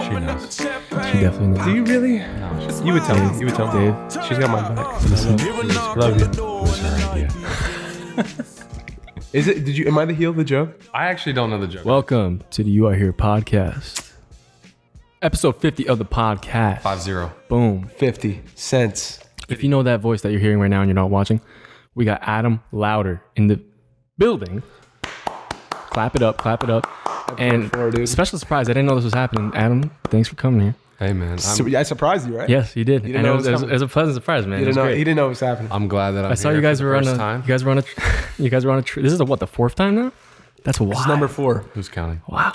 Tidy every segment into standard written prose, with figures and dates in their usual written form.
She knows. She definitely knows. Do you really? No. You would tell me. You would tell me. Dave, She's got my back. Love you. Love you. It was her idea. Is it? Did you? Am I the heel of the joke? I actually don't know the joke. welcome to the You Are Here podcast. Episode 50 of the podcast. 5-0. Boom. 50 cents. If you know that voice that you're hearing right now and you're not watching, we got Adam Lowder in the building. Clap it up, clap it up. And special surprise, I didn't know this was happening. Adam, thanks for coming here. Hey, man. I surprised you, right? Yes, you did. You didn't And know it it was, was it was a pleasant surprise, man. He It was didn't know. great. He didn't know it was happening. I'm glad that I'm I saw you here guys for the were on first a. time. You guys were on a. You guys were on a. This is what, the fourth time now? That's wild. This is number 4. Who's counting? Wow.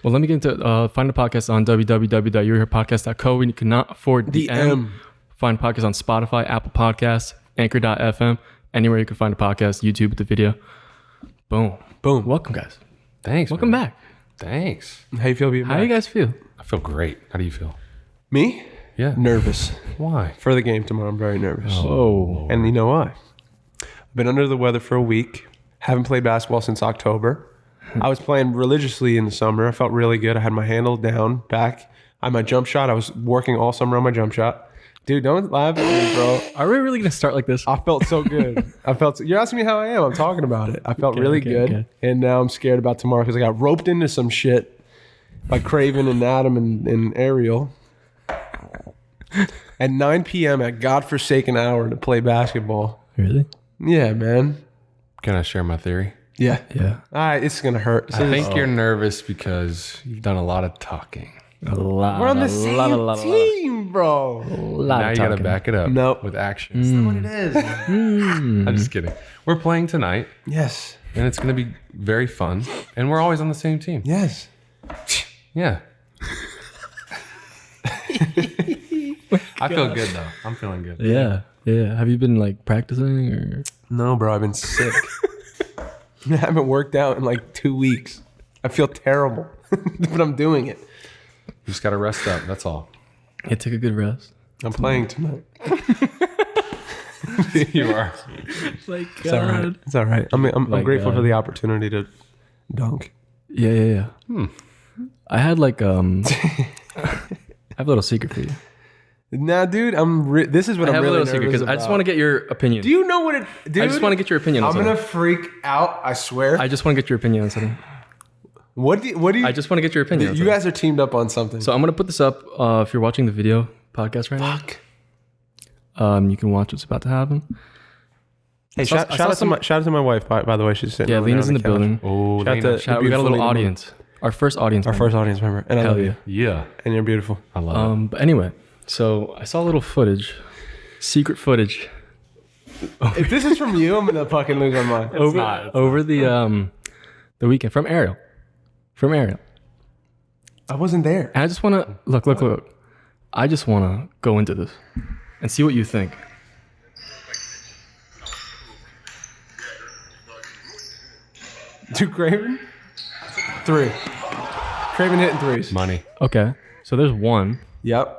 Well, let me get into find the podcast on www.you'reherepodcast.co. And you cannot afford the M. Find the podcast on Spotify, Apple Podcasts, Anchor.fm, anywhere you can find a podcast, YouTube with the video. Boom. Boom. Welcome, guys. Thanks. Welcome man. back. Thanks. How you feel being How back? do you guys feel? I feel great. How do you feel? Me? Yeah. Nervous. Why? For the game tomorrow, I'm very nervous. Oh. And you know why? I've been under the weather for a week. Haven't played basketball since October. I was playing religiously in the summer. I felt really good. I had my handle down, back. I had my jump shot. I was working all summer on my jump shot. Dude, don't laugh at me, bro. Are we really going to start like this? I felt so good. You're asking me how I am. I'm talking about it. I felt really good. okay. And now I'm scared about tomorrow because I got roped into some shit by Craven and Adam and Ariel. At 9 p.m. at godforsaken hour to play basketball. Really? Yeah, man. Can I share my theory? Yeah. Yeah. All right, it's going to hurt. I think you're nervous because you've done a lot of talking. A lot. We're on the same team, bro. Now you got to back it up Nope. with action. That's not what it is. I'm just kidding. We're playing tonight, Yes. and it's going to be very fun. And we're always on the same team. Yes. Yeah. I feel good, though. I'm feeling good. Yeah. Yeah. Have you been like practicing or? No, bro, I've been sick. I haven't worked out in like 2 weeks. I feel terrible, but I'm doing it. You just got to rest up. That's all. Yeah, take a good rest. I'm playing tonight. You are. Like, It's all right. It's all right. I'm My grateful God. for the opportunity to dunk. Yeah. I had like I have a little secret for you. Nah, dude, this is what I I'm have really a little secret nervous because I just want to get your opinion. Do you know what it? Dude, I just want to get your opinion on I'm something. gonna freak out. I swear. I just want to get your opinion on something. What do you? I just want to get your opinion on You something. guys are teamed up on something. So I'm gonna put this up. If you're watching the video podcast right now, you can watch what's about to happen. Hey, I shout saw out to my wife. By the way, she's sitting. Yeah, over there Lena's on in the couch. building. Oh, Shout out to- Shout, we got a beautiful little Lena. audience. Our first audience. Our first audience member, and I Hell love yeah. you. Yeah. And you're beautiful. I love it. But anyway, so I saw a little footage, secret footage If this is from you, I'm gonna fucking lose my mind. over the weekend from Ariel. I wasn't there. And I just want to look. I just want to go into this and see what you think. To Craven? 3. Craven hitting 3s. Money. Okay, so there's one. Yep.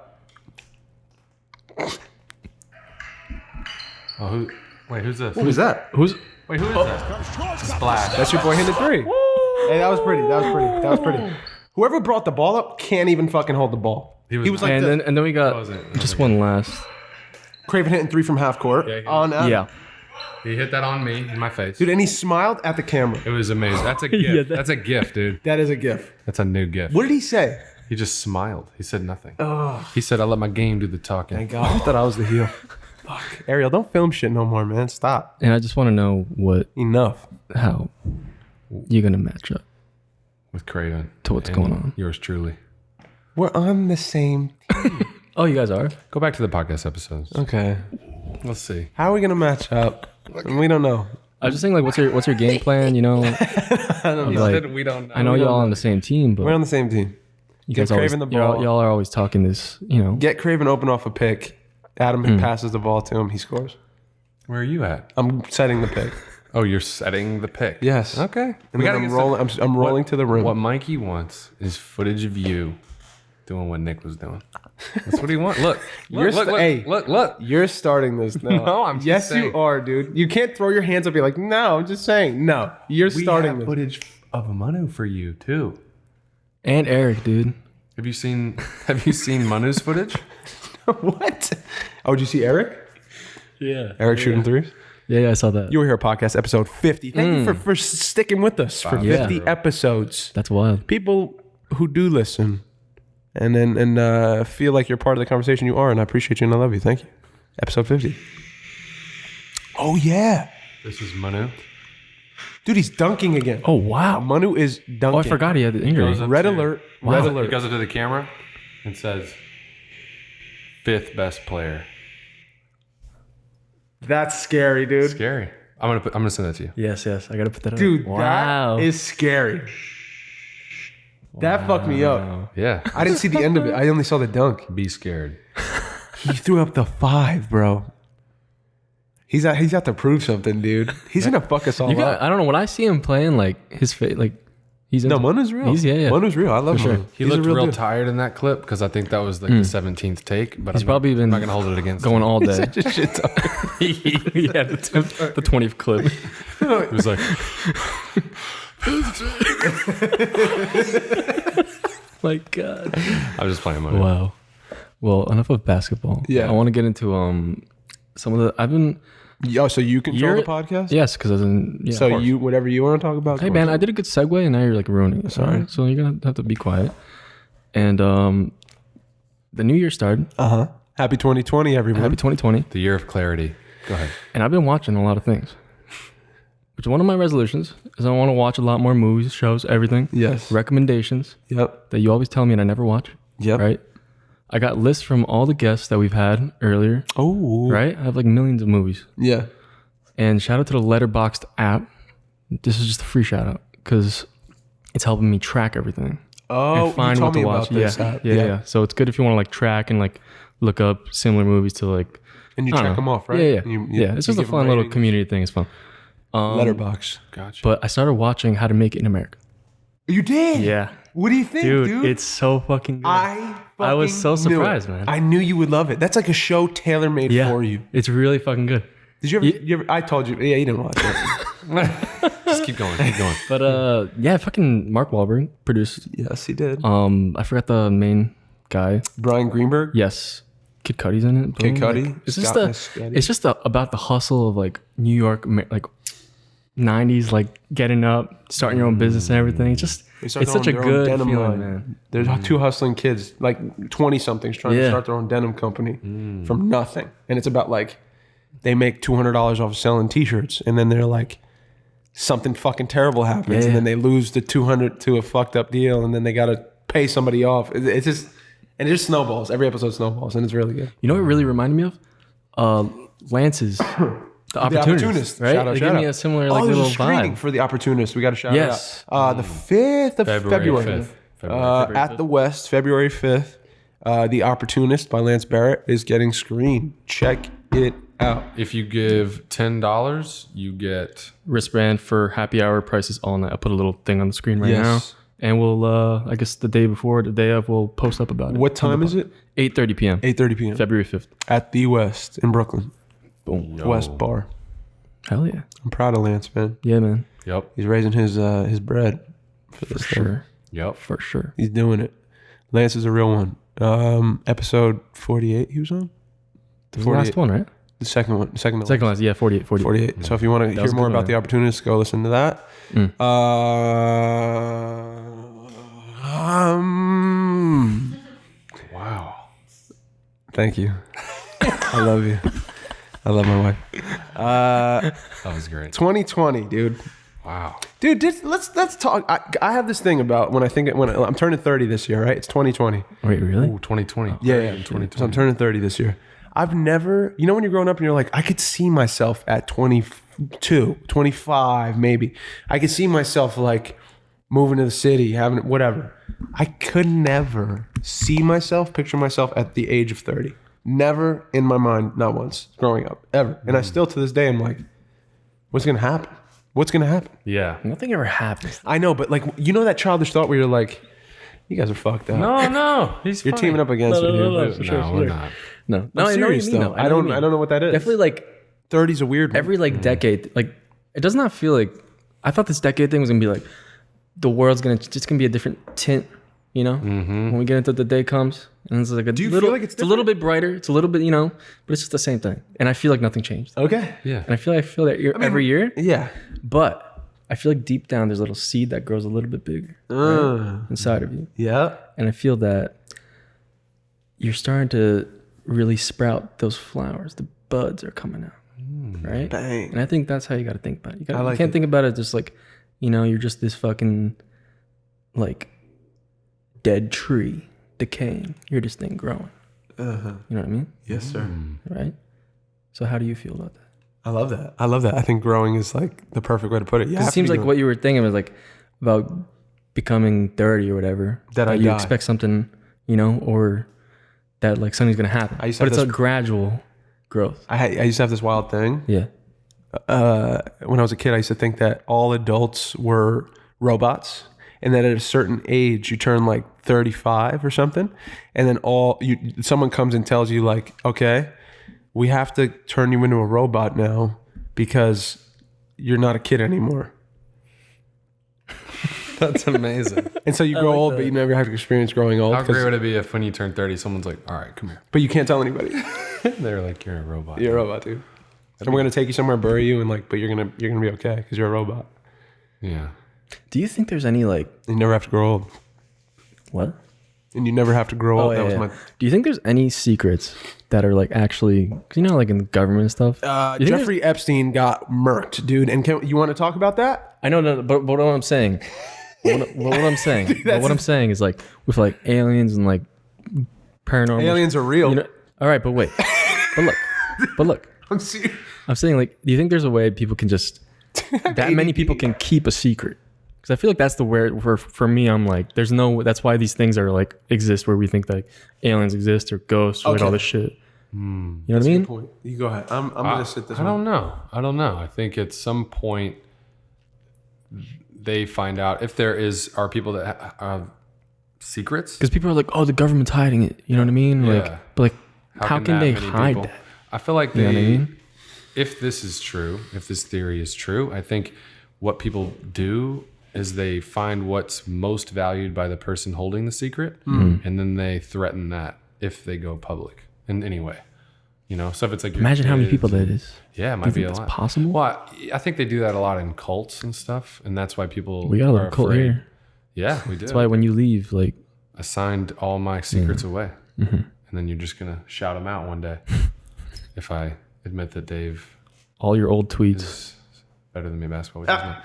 Oh, who's this? What was that? Who's Wait, who is that? Splash. That's your boy hitting 3. Hey, that was pretty. Whoever brought the ball up can't even fucking hold the ball. He was like and this. then we got wasn't- just one last. Craven hitting 3 from half court. Yeah, he- on Adam. Yeah. He hit that on me in my face. Dude, and he smiled at the camera. It was amazing. That's a gift. Yeah, That's a gift, dude. That is a gift. That's a new gift. What did he say? He just smiled. He said nothing. He said, "I let my game do the talking." Thank God. I thought I was the heel. Fuck. Ariel, don't film shit no more, man. Stop. And I just want to know Enough. how you're gonna match up With Craven. to what's And going on. Yours truly. We're on the same. Oh, you guys are. Go back to the podcast episodes. Okay. Let's see. How are we gonna match up? We don't know. I was just saying, like, what's your game plan? You know, He like, said we don't know. I know y'all on the same team, but We're on the same team. you Get guys always, Craven the ball. y'all are always talking this. You know, Get Craven open off a pick. Adam passes the ball to him. He scores. Where are you at? I'm setting the pick. Oh, you're setting the pick. Yes. Okay. And then I'm rolling. I'm rolling to the rim. What Mikey wants is footage of you doing what Nick was doing. That's what he wants. Look. Hey. Look. You're starting this now. No, I'm just Yes, saying. you are, dude. You can't throw your hands up. And be like, no, I'm just saying. No, you're We starting have this. footage of Manu for you too. and Eric, dude. Have you seen Manu's footage? What? Oh, did you see Eric? Yeah. Eric shooting threes? Yeah, I saw that. You were here podcast episode 50. Thank you for sticking with us for 50 episodes. That's wild. People who do listen and feel like you're part of the conversation, you are, and I appreciate you and I love you. Thank you. Episode 50. Oh, yeah. This is Manu. Dude, he's dunking again. Oh, wow. Manu is dunking. Oh, I forgot he had the injury. Red alert. Red He alert. goes up to the camera and says, 5th best player. That's scary, dude. Scary. I'm gonna send that to you. Yes. I got to put that up. Dude, wow. that is scary. That fucked me up. Yeah. I didn't see the end of it. I only saw the dunk. Be scared. He threw up the 5, bro. He's out to prove something, dude. He's gonna fuck us all up. I don't know. When I see him playing, like, his face, like, he's... No, Manu's real. Yeah. Manu's real. I love For sure. Manu. He He's a looked real dude. tired in that clip because I think that was like the 17th take. But He's probably been I'm not gonna hold it against going him. all day. Such a shit talker. Yeah, the 20th clip. He was like, My God. I was just playing Manu. Wow. Well, enough of basketball. Yeah. I want to get into some of the... I've been... Yo, so you control You're- the podcast? Yes, because yeah, So of course. you, whatever you want to talk about. Hey man, I did a good segue and now you're like ruining it. Sorry. Sorry. So you're gonna have to be quiet. And the new year started. Happy 2020, everyone. Happy 2020. The year of clarity. Go ahead. And I've been watching a lot of things. Which one of my resolutions is I want to watch a lot more movies, shows, everything. Yes. Recommendations Yep. that you always tell me and I never watch. Yep. Right? I got lists from all the guests that we've had earlier. Oh. Right? I have like millions of movies. Yeah. And shout out to the Letterboxd app. This is just a free shout out because it's helping me track everything. Oh, And find you what told to me watch. about this Yeah. app. Yeah. So it's good if you want to like track and like look up similar movies to like. And you I don't check know. them off, right? Yeah. You- Yeah. It's just a give fun them little ratings. community thing. It's fun. Letterbox. Gotcha. But I started watching How to Make It in America. You did? Yeah. What do you think, dude? It's so fucking good. I was so fucking knew surprised, it. man. I knew you would love it. That's like a show tailor made yeah. for you. It's really fucking good. Did you ever? I told you. Yeah, you didn't watch it. Just keep going. Keep going. But yeah, fucking Mark Wahlberg produced. Yes, he did. I forgot the main guy. Brian Greenberg. Yes. Kid Cudi's in it. Kid Boom. Cudi. Like, it's Scott just Mescudi. it's just about the hustle of like New York, like 90s, like getting up, starting your own business and everything. It's just They start it's such a their own good denim feeling, line. man. There's two hustling kids, like 20 somethings, trying to Yeah. start their own denim company from nothing. And it's about like they make $200 off of selling T-shirts, and then they're like something fucking terrible happens, Yeah. and then they lose the 200 to a fucked up deal, and then they gotta pay somebody off. It's just and it just snowballs. Every episode snowballs, and it's really good. You know what it really reminded me of? Lance's The Opportunist, right? Shout out, They shout give me out. a similar like there's little a screening vibe. for The Opportunist. We got to shout Yes. it out. The 5th of February. 5th. At the West, February 5th. The Opportunist by Lance Barrett is getting screened. Check it out. If you give $10, you get Wristband for happy hour prices all night. I'll put a little thing on the screen right Yes. now. And we'll, I guess the day before, the day of, we'll post up about it. What time is it? 8:30 p.m. 8:30 p.m. February 5th. At the West in Brooklyn. Boom. West Bar. Hell yeah. I'm proud of Lance, man. Yeah, man. Yep. He's raising his bread for For this thing. sure. Yep. For sure. He's doing it. Lance is a real one. Episode 48 he was on? The last one, right? The second one. Second to Second last. Yeah, 48. 48. So if you want to hear was a more good about one. The Opportunist, go listen to that. Wow. Thank you. I love you. I love my wife. That was great. 2020, dude. Wow. Dude, let's talk. I have this thing about when I'm turning 30 this year, right? It's 2020. Wait, really? Ooh, 2020. Yeah. 2020. So I'm turning 30 this year. I've never, when you're growing up and you're like, I could see myself at 22, 25, maybe. I could see myself like moving to the city, having whatever. I could never picture myself at the age of 30. Never in my mind, not once, growing up, ever. And I still to this day, I'm like, what's going to happen? What's going to happen? Yeah. Nothing ever happens. I know, but like, that childish thought where you're like, you guys are fucked up. No. He's You're teaming up against me. dude. for sure, No, for we're sure. not. No, I'm I know what serious you mean, though. though. I don't know what that is. Definitely like 30's a weird one. every like decade, like it does not feel like I thought this decade thing was gonna be like the world's just gonna be a different tint You know, when we get into the day comes, and it's like Do you feel like it's a little bit brighter. It's a little bit, you know, but it's just the same thing. And I feel like nothing changed. Okay. Yeah. And I feel that every year. Yeah. But I feel like deep down there's a little seed that grows a little bit bigger right, inside of you. Yeah. And I feel that you're starting to really sprout those flowers. The buds are coming out. Right? Bang. And I think that's how you got to think about it. You like can't it. think about it just like, you know, you're just this fucking like dead tree decaying. You're this thing growing. You know what I mean? Yes, sir. Right? So how do you feel about that? I love that. I think growing is like the perfect way to put it. It seems like what you were thinking was like about becoming 30 or whatever. That I you die. expect something, you know, or that like something's gonna happen. I used to But have it's this- a gradual growth. I used to have this wild thing. Yeah. When I was a kid, I used to think that all adults were robots, and that at a certain age you turn like 35 or something, and then someone comes and tells you like, okay, we have to turn you into a robot now because you're not a kid anymore. That's amazing. And so you grow old, but you never have to experience growing old. How great would it be if when you turn 30, someone's like, all right, come here. But you can't tell anybody. They're like, you're a robot. You're a robot, dude. And we're gonna take you somewhere, bury you, and like, but you're gonna be okay because you're a robot. Yeah. Do you think there's any like You never have to grow old, what? and you never have to grow old. yeah, That was yeah. my. Do you think there's any secrets that are like actually, cause you know, like in the government and stuff? Do you think Jeffrey Epstein got murked, dude. And you want to talk about that? I know, no, but what I'm saying, what I'm saying, what I'm saying is like with like aliens and like paranormal. Aliens are real. You know, all right, but wait, but look. I'm serious. I'm saying like, do you think there's a way people can just that many people can keep a secret? Because I feel like that's the where for me, I'm like, there's no. That's why these things are like exist where we think like aliens exist or ghosts or like all this shit. You know what I mean? Point. You go ahead. I'm gonna sit this. I don't know. I think at some point they find out if there are people that have secrets. Because people are like, oh, the government's hiding it. You know what I mean? Yeah. Like, but like, how can that they many hide people- that? I feel like You know what I mean? if this is true, if this theory is true, I think what people do is they find what's most valued by the person holding the secret, and then they threaten that if they go public in any way. You know, so if it's like your Imagine how many kids people that is. Yeah, it Do might you be think a that's lot. possible? Well, I think they do that a lot in cults and stuff, and that's why people We got a are little cult afraid. here. Yeah, we do. That's why when you leave, like, I signed all my secrets away, and then you're just gonna shout them out one day. If I admit that Dave all your old tweets. is better than me at basketball, which is not.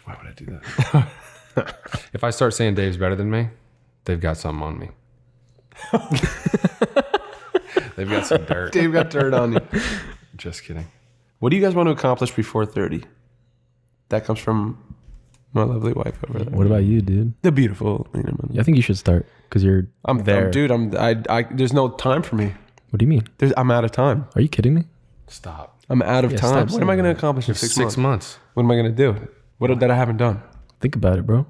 Why would I do that? If I start saying Dave's better than me, they've got something on me. They've got some dirt. Dave got dirt on you. Just kidding. What do you guys want to accomplish before 30? That comes from my lovely wife over there. What about you, dude? The beautiful Lena. Yeah, I think you should start because you're there. dude. There's no time for me. What do you mean? I'm out of time. Are you kidding me? Stop. I'm out of Yeah, time. stop What am I saying going to that. accomplish in 6 6 months? months. What am I going to do? What that I haven't done? Think about it, bro.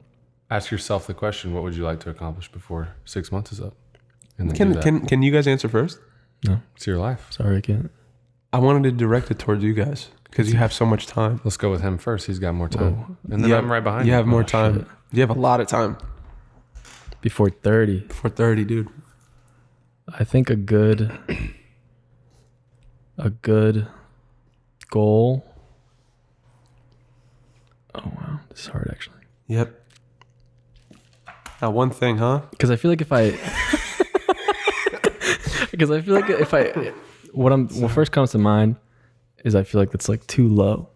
Ask yourself the question: what would you like to accomplish before 6 months is up? And then do that. Can you guys answer first? No, It's your life. sorry, I can't. I wanted to direct it towards you guys because you have so much time. Let's go with him first. He's got more time, and then You I'm right behind You you. have more Oh, time. shit. You have a lot of time Before 30, before 30, dude. I think a good goal. Oh wow, this is hard actually. Yep. Now one thing, huh? Because I feel like what first comes to mind is I feel like that's like too low.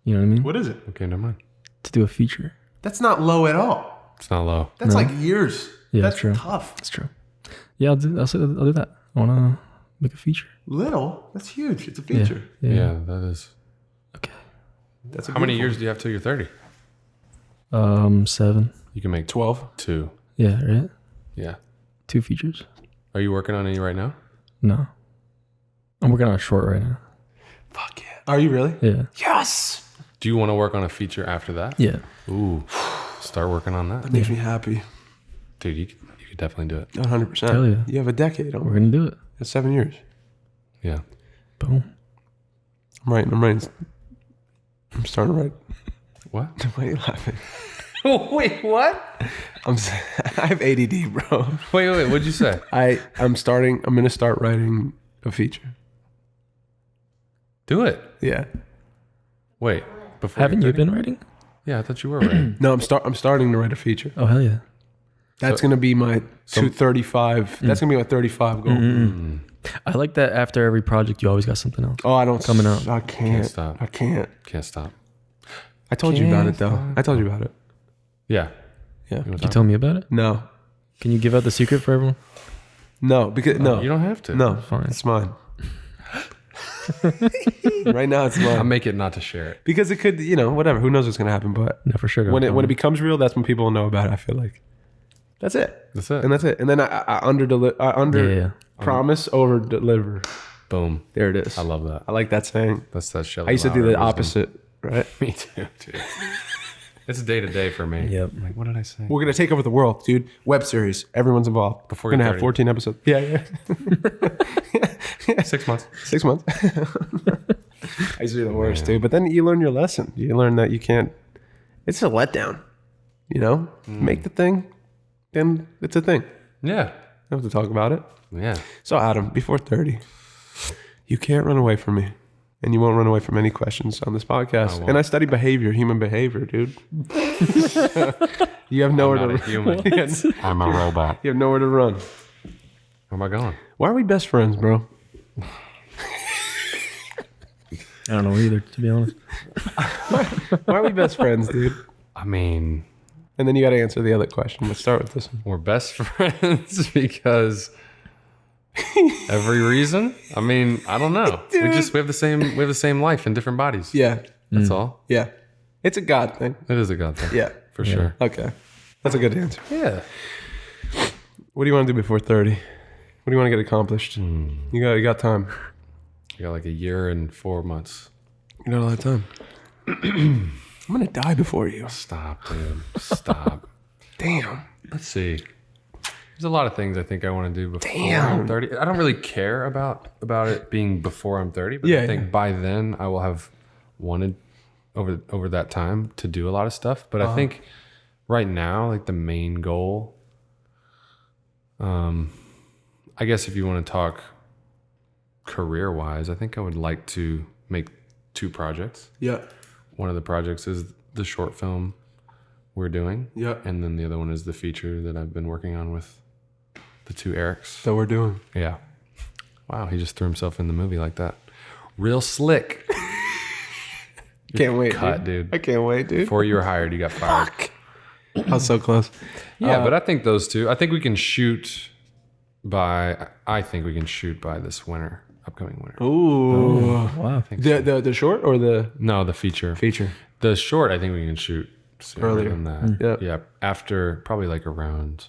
You know what I mean? What is it? Okay, never mind. To do a feature. That's not low at all. It's not low. That's like years. Yeah, That's true. tough. That's true. Yeah, I'll do that. I want to make a feature. Little. That's huge. It's a feature. Yeah, that is. Okay. That's a How many beautiful- years do you have till you're 30? 7. You can make 12. 2. Yeah, right? Yeah. 2 features. Are you working on any right now? No. I'm working on a short right now. Fuck yeah. Are you really? Yeah. Yes. Do you want to work on a feature after that? Yeah. Ooh, start working on that, That makes me happy. dude. You could definitely do it. 100%. Hell yeah. You have a decade on We're going to do it. That's 7 years. Yeah. Boom. I'm writing. I'm starting to write. What? Why are you laughing? Wait, what? I have ADD, bro. Wait. What'd you say? I'm going to start writing a feature. Do it. Yeah. Wait. Before Haven't you're you 30? been writing? Yeah, I thought you were right. No, I'm starting to write a feature. Oh, hell yeah. That's going to be my 235. That's going to be my 35 goal. I like that after every project, you always got something else. Oh, I don't Coming out. I can't stop. I can't. Can't stop. I told you about it though. I told you about it. Yeah. Yeah. Can you tell me about it? No. Can you give out the secret for everyone? No, because no. You don't have to. No, Fine. it's mine. Right now it's I'll mine. make it not to share it. Because it could, whatever. Who knows what's going to happen, but No, for sure. when it becomes real, that's when people will know about it, I feel like. That's it. That's it. And that's it. And then I under Yeah. promise, over deliver. Boom. There it is. I love that. I like that saying. That's that Shelley I used to do Lowder the wisdom. opposite, right? Me too, dude. It's day to day for me. Yep. I'm like, what did I say? We're gonna take over the world, dude. Web series. Everyone's involved. Before We're gonna you're have 30. 14 episodes. Yeah. 6 months. 6 months. I used to do the worst, dude. But then you learn your lesson. You learn that you can't. It's a letdown. Make the thing, then it's a thing. Yeah. I have to talk about it. Yeah. So Adam, before 30, you can't run away from me. And you won't run away from any questions on this podcast. won't. And I study human behavior, dude. You have nowhere I'm to not a human. I'm a robot. You have nowhere to run. Where am I going? Why are we best friends, bro? I don't know either, to be honest. Why are we best friends, dude? I mean, And then you got to answer the other question. Let's start with this one. we're best friends because every reason. I mean, I don't know. We have the same life in different bodies. Yeah. That's all. Yeah. It's a God thing. It is a God thing. Yeah. For sure. Okay. That's a good answer. Yeah. What do you want to do before 30? What do you want to get accomplished? You got time. I got like a year and 4 months. You got a lot of time. I'm going to die before you. Stop, dude. Stop. Damn. Let's see. There's a lot of things I think I want to do before Damn. I'm 30. I don't really care about it being before I'm 30, but Yeah, I think by then I will have wanted over that time to do a lot of stuff. But I think right now, like the main goal, I guess if you want to talk career-wise, I think I would like to make 2 projects. Yeah. One of the projects is the short film we're doing. Yeah. And then the other one is the feature that I've been working on with the 2 Erics. That we're doing. Yeah. Wow, he just threw himself in the movie like that. Real slick. Can't wait, Cut, dude. I can't wait, dude. Before you were hired, you got fired. I was so close. Yeah, but I think those 2, I think we can shoot by this winter, upcoming winter. Ooh. Wow. The short or the No, the feature. feature? The short, I think we can shoot sooner Earlier. than that. Yeah. Yeah, after probably like around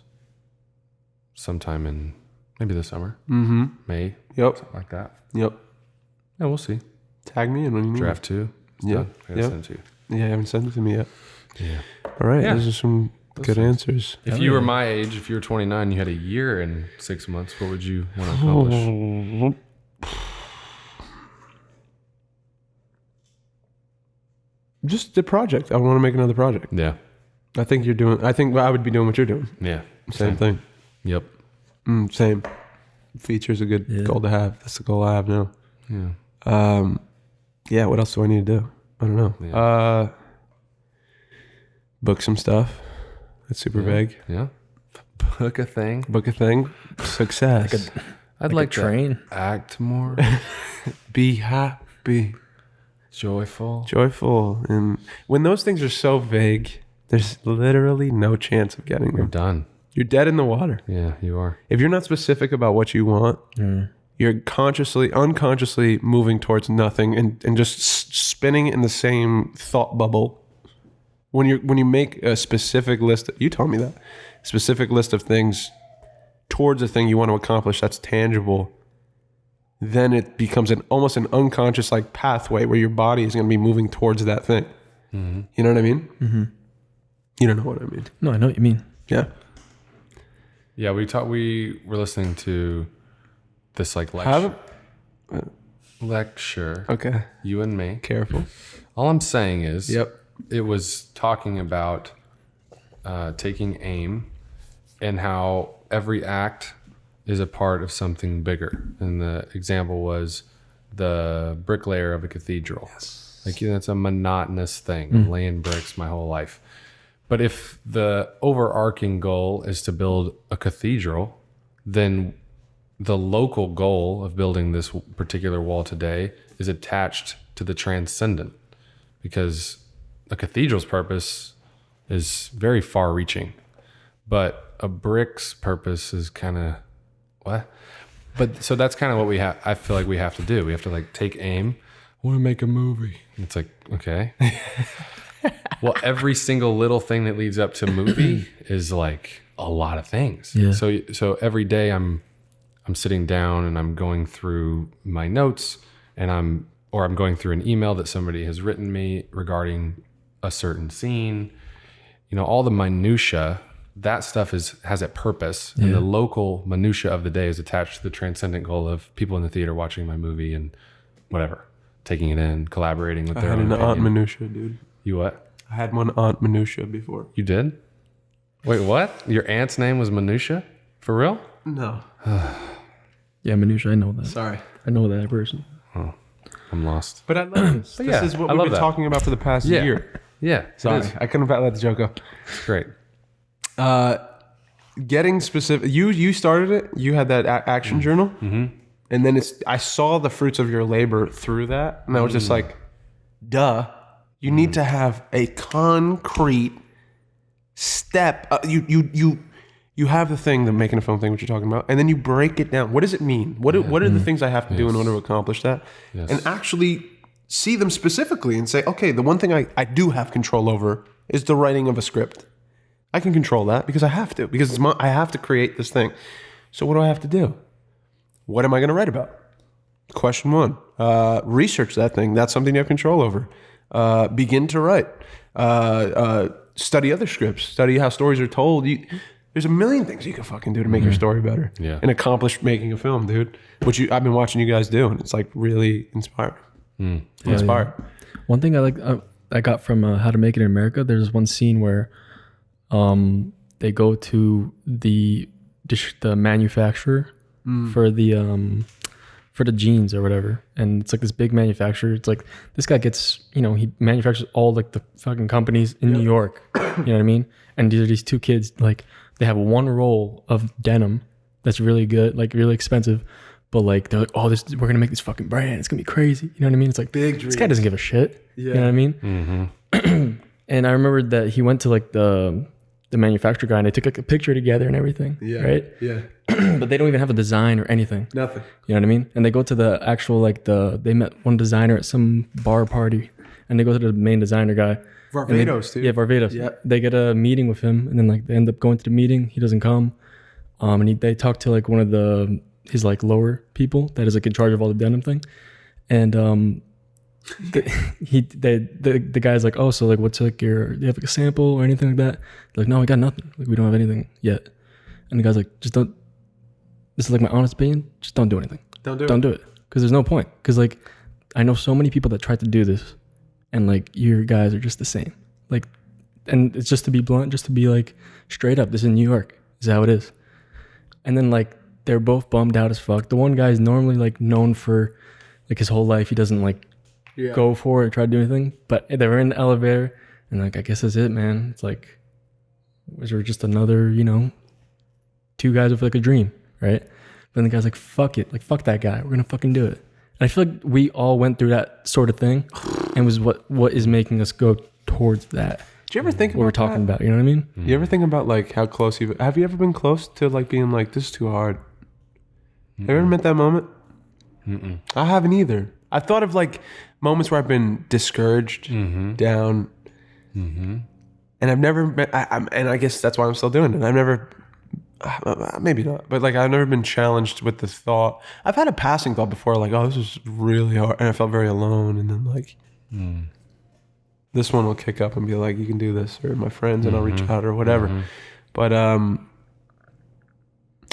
sometime in maybe the summer, May, Yep. like that. Yep. Yeah, we'll see. Tag me in when you need. Draft 2. Yeah. I gotta Yeah. send it to you. Yeah, you haven't sent it to me yet. Yeah. All right. Yeah. Those are some good answers. If you were my age, if you were 29, you had a year and 6 months, what would you want to accomplish? Just the project. I want to make another project. Yeah. I think I would be doing what you're doing. Yeah. Same thing. Yep. Same. Feature's a good goal to have. That's the goal I have now. Yeah. Yeah, what else do I need to do? I don't know. Yeah. Book some stuff. That's super vague. Yeah. Book a thing. Book a thing. Success. I'd Like like a train. to act more Be happy. joyful. Joyful. And when those things are so vague, there's literally no chance of getting You're them. done. You're dead in the water. Yeah, you are. If you're not specific about what you want, you're unconsciously moving towards nothing and just spinning in the same thought bubble. When you make a specific list, you told me that, specific list of things towards a thing you want to accomplish that's tangible, then it becomes almost an unconscious like pathway where your body is going to be moving towards that thing. Mm-hmm. You know what I mean? Mm-hmm. You don't know what I mean. No, I know what you mean. Yeah. Yeah, we were listening to this like lecture. Lecture. Okay. You and me. Careful. All I'm saying is Yep. it was talking about taking aim, and how every act is a part of something bigger. And the example was the bricklayer of a cathedral. Yes. Like, that's a monotonous thing. I'm laying bricks my whole life. But if the overarching goal is to build a cathedral, then the local goal of building this particular wall today is attached to the transcendent, because a cathedral's purpose is very far reaching, but a brick's purpose is kind of what? But so that's kind of what I feel like we have to do. We have to like take aim. I want to make a movie. And it's like, okay. Well, every single little thing that leads up to movie is like a lot of things. Yeah. So every day I'm sitting down and I'm going through my notes, and I'm going through an email that somebody has written me regarding a certain scene. You know, all the minutia, that stuff has a purpose, and the local minutia of the day is attached to the transcendent goal of people in the theater watching my movie and whatever, taking it in, collaborating with their own opinion. I had an aunt minutia, dude. You what? I had one aunt minutia before. You did? Wait, what? Your aunt's name was Minutia? For real? No. Yeah, minutia. I know that. Sorry. I know that person. Oh, I'm lost. But I love this. This is what we've been talking about for the past year. Yeah. Sorry, I couldn't let the joke go. It's great. Getting specific. You started it. You had that action journal, and then I saw the fruits of your labor through that, and I was just like, duh. You need to have a concrete step. You have the thing, the making a film thing, what you're talking about, and then you break it down. What does it mean? What are the things I have to do in order to accomplish that? Yes. And actually see them specifically and say, okay, the one thing I do have control over is the writing of a script. I can control that because I have to, because I have to create this thing. So what do I have to do? What am I going to write about? Question one. Research that thing. That's something you have control over. Begin to write. Study other scripts. Study how stories are told. There's a million things you can fucking do to make your story better. Yeah. And accomplish making a film, dude. Which I've been watching you guys do, and it's like really inspiring. Inspired. Yeah. One thing I got from How to Make It in America, there's one scene where they go to the manufacturer for the jeans or whatever, and it's like this big manufacturer. It's like this guy gets, he manufactures all like the fucking companies in New York. You know what I mean? And these two kids, like, they have one roll of denim that's really good, like really expensive, but like they're like, oh, we're gonna make this fucking brand. It's gonna be crazy. You know what I mean? It's like big dreams. This guy doesn't give a shit. Yeah. You know what I mean? Mm-hmm. And I remember that he went to like the manufacturer guy, and they took like a picture together and everything. Yeah. Right. Yeah. But they don't even have a design or anything. Nothing. You know what I mean? And they go to the actual they met one designer at some bar party, and they go to the main designer guy. Varvatos, dude. Yeah, Varvatos. Yeah. They get a meeting with him, and then like they end up going to the meeting. He doesn't come. And they talk to like one of his like lower people that is like in charge of all the denim thing. And the guy's like, oh, so like what's like do you have like a sample or anything like that? They're like, no, we got nothing. Like we don't have anything yet. And the guy's like, just don't. This is like my honest opinion. Just don't do anything. Don't do it. Because there's no point. Because like I know so many people that tried to do this, and like your guys are just the same. Like, and it's just to be blunt, just to be like straight up. This is New York. This is how it is. And then like they're both bummed out as fuck. The one guy is normally like known for like his whole life. He doesn't like go for it, try to do anything. But they were in the elevator, and like I guess that's it, man. It's like, was there just another, two guys with like a dream, right? But then the guy's like, fuck it, like fuck that guy. We're gonna fucking do it. And I feel like we all went through that sort of thing, and was what is making us go towards that. Do you ever think about what we're talking about? You know what I mean? You ever think about like how close have you ever been close to like being like, this is too hard? Have you ever met that moment? I haven't either. I thought of like moments where I've been discouraged, down, and I've never been, and I guess that's why I'm still doing it. I've never, maybe not, but like I've never been challenged with the thought. I've had a passing thought before, like, oh, this is really hard, and I felt very alone, and then like, this one will kick up and be like, you can do this, or my friends, and I'll reach out or whatever. But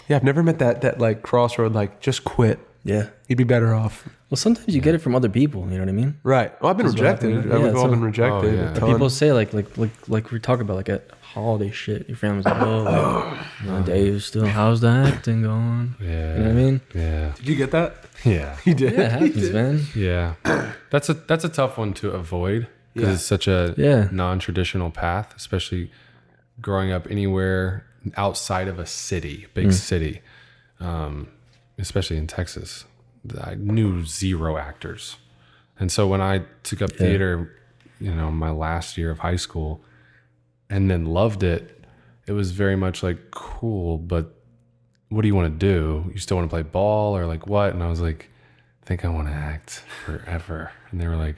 yeah, I've never met that like crossroad, like just quit. Yeah, you'd be better off. Well, sometimes you get it from other people. You know what I mean? Right. Well, I've been rejected. Yeah, We've all so- been rejected. Oh, yeah. a ton. People say like we talk about like at holiday shit. Your family's like, Dave, still, how's the acting going? Yeah. You know what I mean? Yeah. Did you get that? Yeah. You did. Yeah, it happens, man. Yeah. That's a tough one to avoid because Yeah. it's such a Yeah. non-traditional path, especially growing up anywhere outside of a city, big city, especially in Texas. I knew zero actors. And so when I took up theater, my last year of high school and then loved it, it was very much like, cool, but what do you want to do? You still want to play ball or like what? And I was like, I think I want to act forever. And they were like,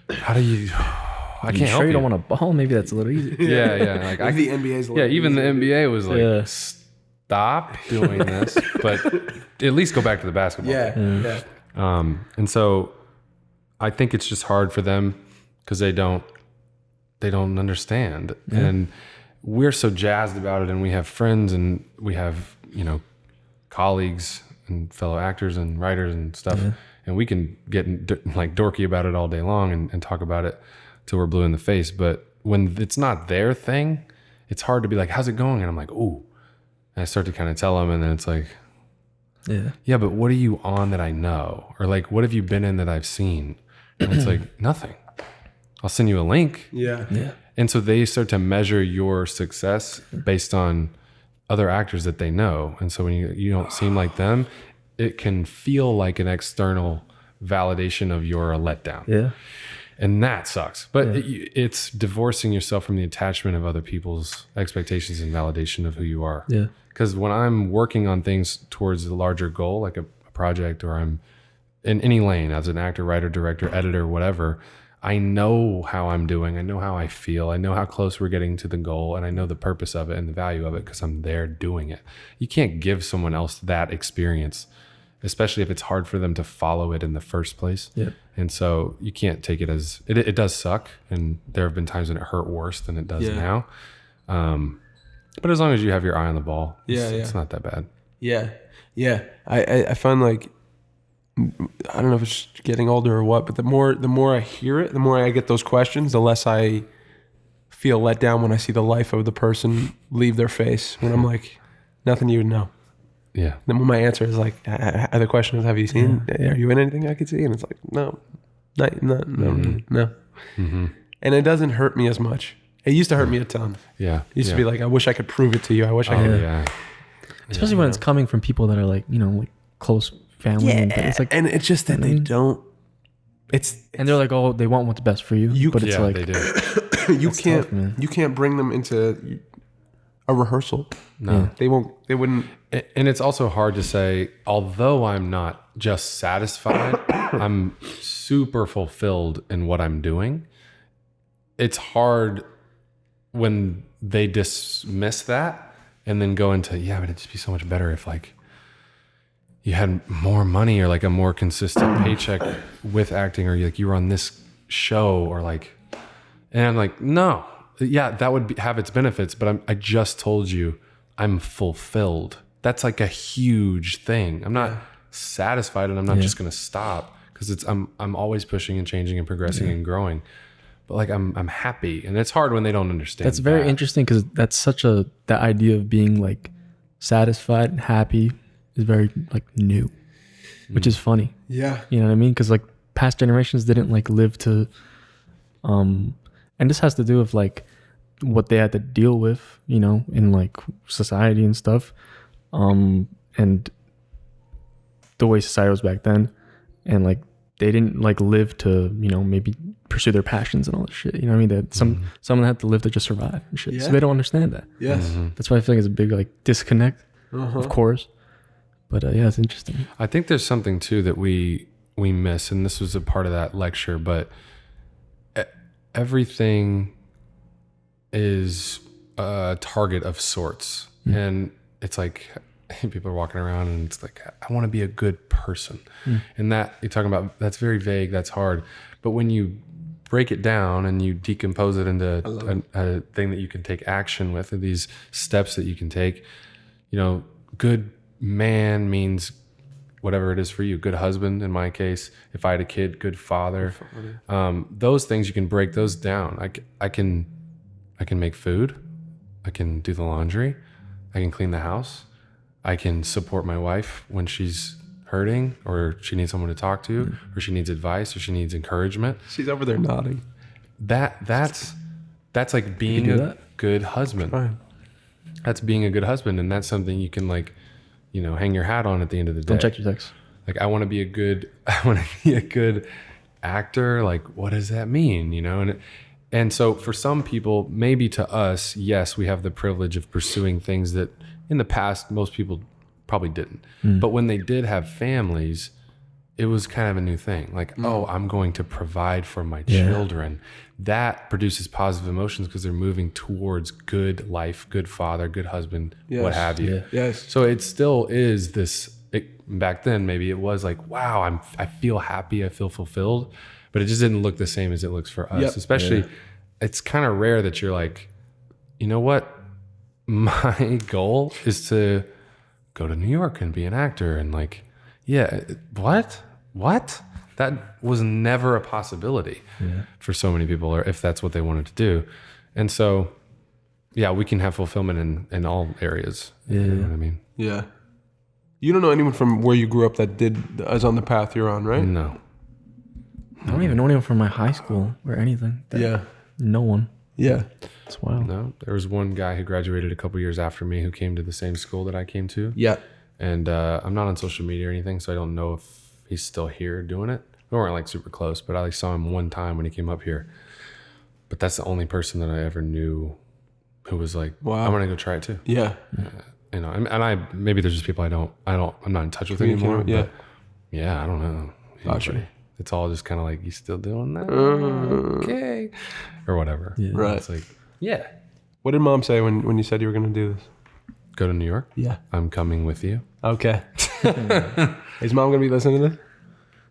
how do you, I can't help you you. don't want to ball? Maybe that's a little easier. Yeah. Like The NBA's a little even the easier. NBA was like, stop doing this, but at least go back to the basketball. Yeah. And so I think it's just hard for them because they don't understand. And we're so jazzed about it, and we have friends and we have, colleagues and fellow actors and writers and stuff. And we can get like dorky about it all day long and talk about it till we're blue in the face. But when it's not their thing, it's hard to be like, how's it going? And I'm like, ooh. And I start to kind of tell them, and then it's like, yeah, but what are you on that I know? Or like, what have you been in that I've seen? And it's like, nothing. I'll send you a link. Yeah. And so they start to measure your success based on other actors that they know. And so when you don't seem like them, it can feel like an external validation of you're a letdown. Yeah. And that sucks. But it's divorcing yourself from the attachment of other people's expectations and validation of who you are. Yeah. Because when I'm working on things towards a larger goal, like a project, or I'm in any lane as an actor, writer, director, editor, whatever, I know how I'm doing. I know how I feel. I know how close we're getting to the goal, and I know the purpose of it and the value of it because I'm there doing it. You can't give someone else that experience, especially if it's hard for them to follow it in the first place. Yeah. And so you can't take it as, it does suck. And there have been times when it hurt worse than it does now. But as long as you have your eye on the ball, it's not that bad. Yeah. I find like, I don't know if it's getting older or what, but the more I hear it, the more I get those questions, the less I feel let down when I see the life of the person leave their face. When I'm like, nothing you would know. Yeah. Then when my answer is like, the question is, have you seen? Are you in anything I could see? And it's like, no. Mm-hmm. And it doesn't hurt me as much. It used to hurt me a ton. Yeah. It used to be like, I wish I could prove it to you. I wish I could. Yeah. Especially when it's coming from people that are like, like close family. And it's like, And it's just that they don't. and they're like, oh, they want what's best for you. But it's like, they do. You can't. tough, man. You can't bring them into a rehearsal. No. They won't. They wouldn't. And it's also hard to say, although I'm not just satisfied, I'm super fulfilled in what I'm doing. It's hard when they dismiss that and then go into, but it'd just be so much better if like you had more money or like a more consistent paycheck with acting, or you were on this show, or like, and I'm like, no, that would have its benefits, but I just told you I'm fulfilled. That's like a huge thing. I'm not satisfied, and I'm not just going to stop, because I'm always pushing and changing and progressing and growing. But like I'm happy, and it's hard when they don't understand. that's very interesting, because that's that idea of being like satisfied and happy is very like new, which is funny. Yeah. You know what I mean? Because like past generations didn't like live to, and this has to do with like what they had to deal with, in like society and stuff, and the way society was back then, and like they didn't like live to, maybe pursue their passions and all this shit. You know what I mean? That someone had to live to just survive and shit. So they don't understand that. Yes. That's why I feel like it's a big like disconnect, of course. But it's interesting. I think there's something too that we miss, and this was a part of that lecture, but everything is a target of sorts. And it's like people are walking around and it's like, I want to be a good person. And that you're talking about, that's very vague, that's hard. But when you break it down and you decompose it into a thing that you can take action with, and these steps that you can take, good man means whatever it is for you. Good husband, in my case. If I had a kid, good father. Those things, you can break those down. I can make food. I can do the laundry. I can clean the house. I can support my wife when she's hurting, or she needs someone to talk to, or she needs advice, or she needs encouragement. She's over there nodding. That's like being a good husband. Fine. That's being a good husband, and that's something you can like, hang your hat on at the end of the day. Don't check your text. Like I want to be a good actor. Like, what does that mean? And so for some people, maybe to us, yes, we have the privilege of pursuing things that in the past most people probably didn't. But when they did have families, it was kind of a new thing. Like, oh, I'm going to provide for my children. That produces positive emotions because they're moving towards good life, good father, good husband, what have you. Yes. So it still is this. Back then, maybe it was like, wow, I feel happy, I feel fulfilled, but it just didn't look the same as it looks for us. Especially, it's kind of rare that you're like, you know what, my goal is to go to New York and be an actor, and like, what? That was never a possibility for so many people, or if that's what they wanted to do. And so, we can have fulfillment in all areas. You know what I mean? Yeah. You don't know anyone from where you grew up that is on the path you're on, right? No. I don't even know anyone from my high school or anything. No one. Yeah. That's wild. No. There was one guy who graduated a couple years after me who came to the same school that I came to. Yeah. And I'm not on social media or anything, so I don't know if he's still here doing it. We weren't like super close, but I saw him one time when he came up here. But that's the only person that I ever knew who was like, wow, I'm gonna go try it too. Yeah. And I maybe there's just people I'm not in touch with anymore. But I don't know. Gotcha. It's all just kind of like, you still doing that? Okay. Or whatever. Yeah. Right. It's like, What did mom say when you said you were going to do this? go to New York. Yeah. I'm coming with you. Okay. Is mom going to be listening to this?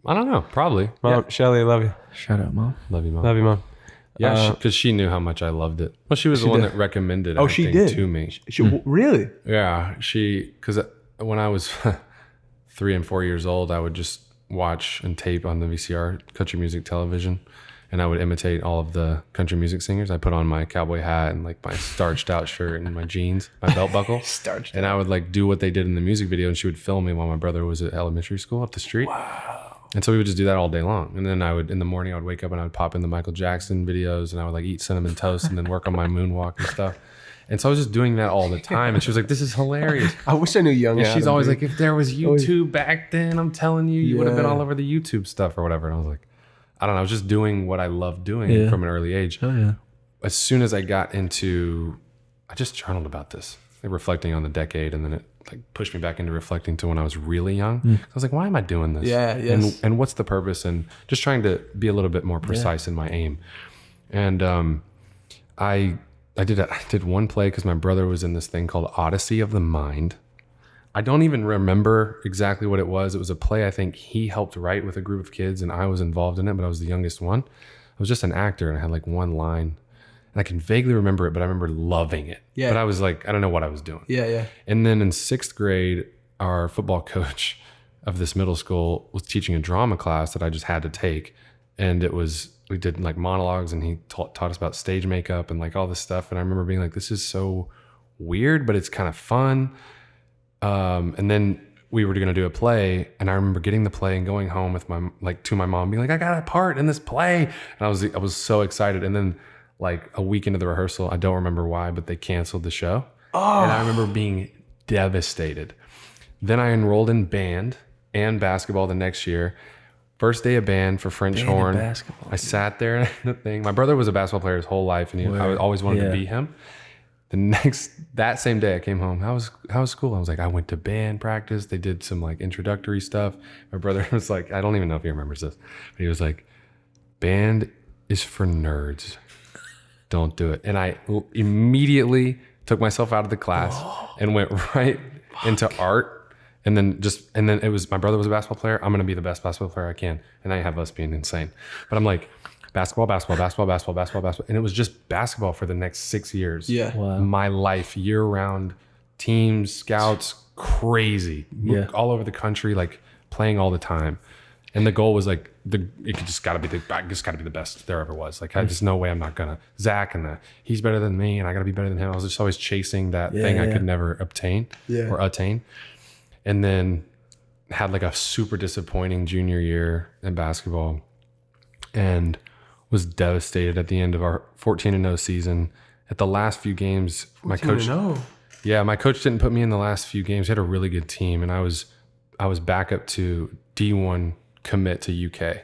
I don't know. Probably. Mom, Shelly, I love you. Shout out, Mom. Love you, Mom. Love you, mom. Yeah, because she knew how much I loved it. Well, she was the one that recommended she everything did? to me. Really? Yeah, because when I was 3 and 4 years old, I would just watch and tape on the VCR country music television, and I would imitate all of the country music singers. I put on my cowboy hat and like my starched out shirt and my jeans, my belt buckle, and I would like do what they did in the music video, and she would film me while my brother was at elementary school up the street. Wow. And so we would just do that all day long. And then in the morning, I would wake up and I would pop in the Michael Jackson videos, and I would like eat cinnamon toast and then work on my moonwalk and stuff. And so I was just doing that all the time. And she was like, this is hilarious. I wish I knew young And Adam, she's always dude. like, if there was YouTube back then, I'm telling you, you would have been all over the YouTube stuff or whatever. And I was like, I don't know. I was just doing what I loved doing from an early age. Oh, yeah. As soon as I got into, I just journaled about this, like reflecting on the decade, and then it like pushed me back into reflecting to when I was really young. I was like, why am I doing this? Yeah, yes. And what's the purpose? And just trying to be a little bit more precise in my aim. And I did one play because my brother was in this thing called Odyssey of the Mind. I don't even remember exactly what it was. It was a play I think he helped write with a group of kids, and I was involved in it, but I was the youngest one. I was just an actor, and I had like one line. And I can vaguely remember it, but I remember loving it. Yeah. But I was like, I don't know what I was doing. Yeah, yeah. And then in 6th grade, our football coach of this middle school was teaching a drama class that I just had to take. And we did like monologues, and he taught us about stage makeup and like all this stuff. And I remember being like, this is so weird, but it's kind of fun. And then we were going to do a play, and I remember getting the play and going home with to my mom being like, I got a part in this play. And I was so excited. And then like a week into the rehearsal, I don't remember why, but they canceled the show. Oh. And I remember being devastated. Then I enrolled in band and basketball the next year. First day of band for French horn. Basketball. I sat there in the thing. My brother was a basketball player his whole life, and I always wanted to be him. That same day I came home. How was school? I was like, I went to band practice. They did some like introductory stuff. My brother was like, I don't even know if he remembers this, but he was like, band is for nerds. Don't do it. And I immediately took myself out of the class and went right into art. And then it was, my brother was a basketball player. I'm going to be the best basketball player I can. And I have us being insane. But I'm like, basketball. And it was just basketball for the next 6 years. Yeah. Wow. My life, year round, teams, scouts, crazy. Yeah. All over the country, like playing all the time. And the goal was like, it just got to be the best there ever was. Like, there's no way I'm not gonna. Zach and he's better than me, and I gotta be better than him. I was just always chasing that thing I could never obtain or attain. And then had like a super disappointing junior year in basketball, and was devastated at the end of our 14-0 season. At the last few games, my coach didn't put me in the last few games. He had a really good team, and I was back up to D1 commit to UK.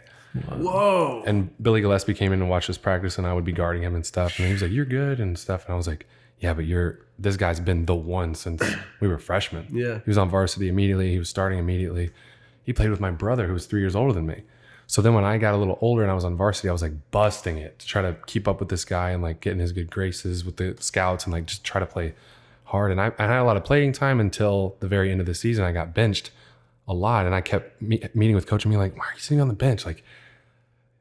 Whoa. And Billy Gillespie came in and watched us practice, and I would be guarding him and stuff. And he was like, "You're good," and stuff. And I was like, "Yeah, but this guy's been the one since we were freshmen." Yeah. He was on varsity immediately. He was starting immediately. He played with my brother, who was 3 years older than me. So then when I got a little older and I was on varsity, I was like busting it to try to keep up with this guy and like get in his good graces with the scouts and like just try to play hard. And I had a lot of playing time until the very end of the season. I got benched a lot, and I kept meeting with coach and being like, "Why are you sitting on the bench?" Like,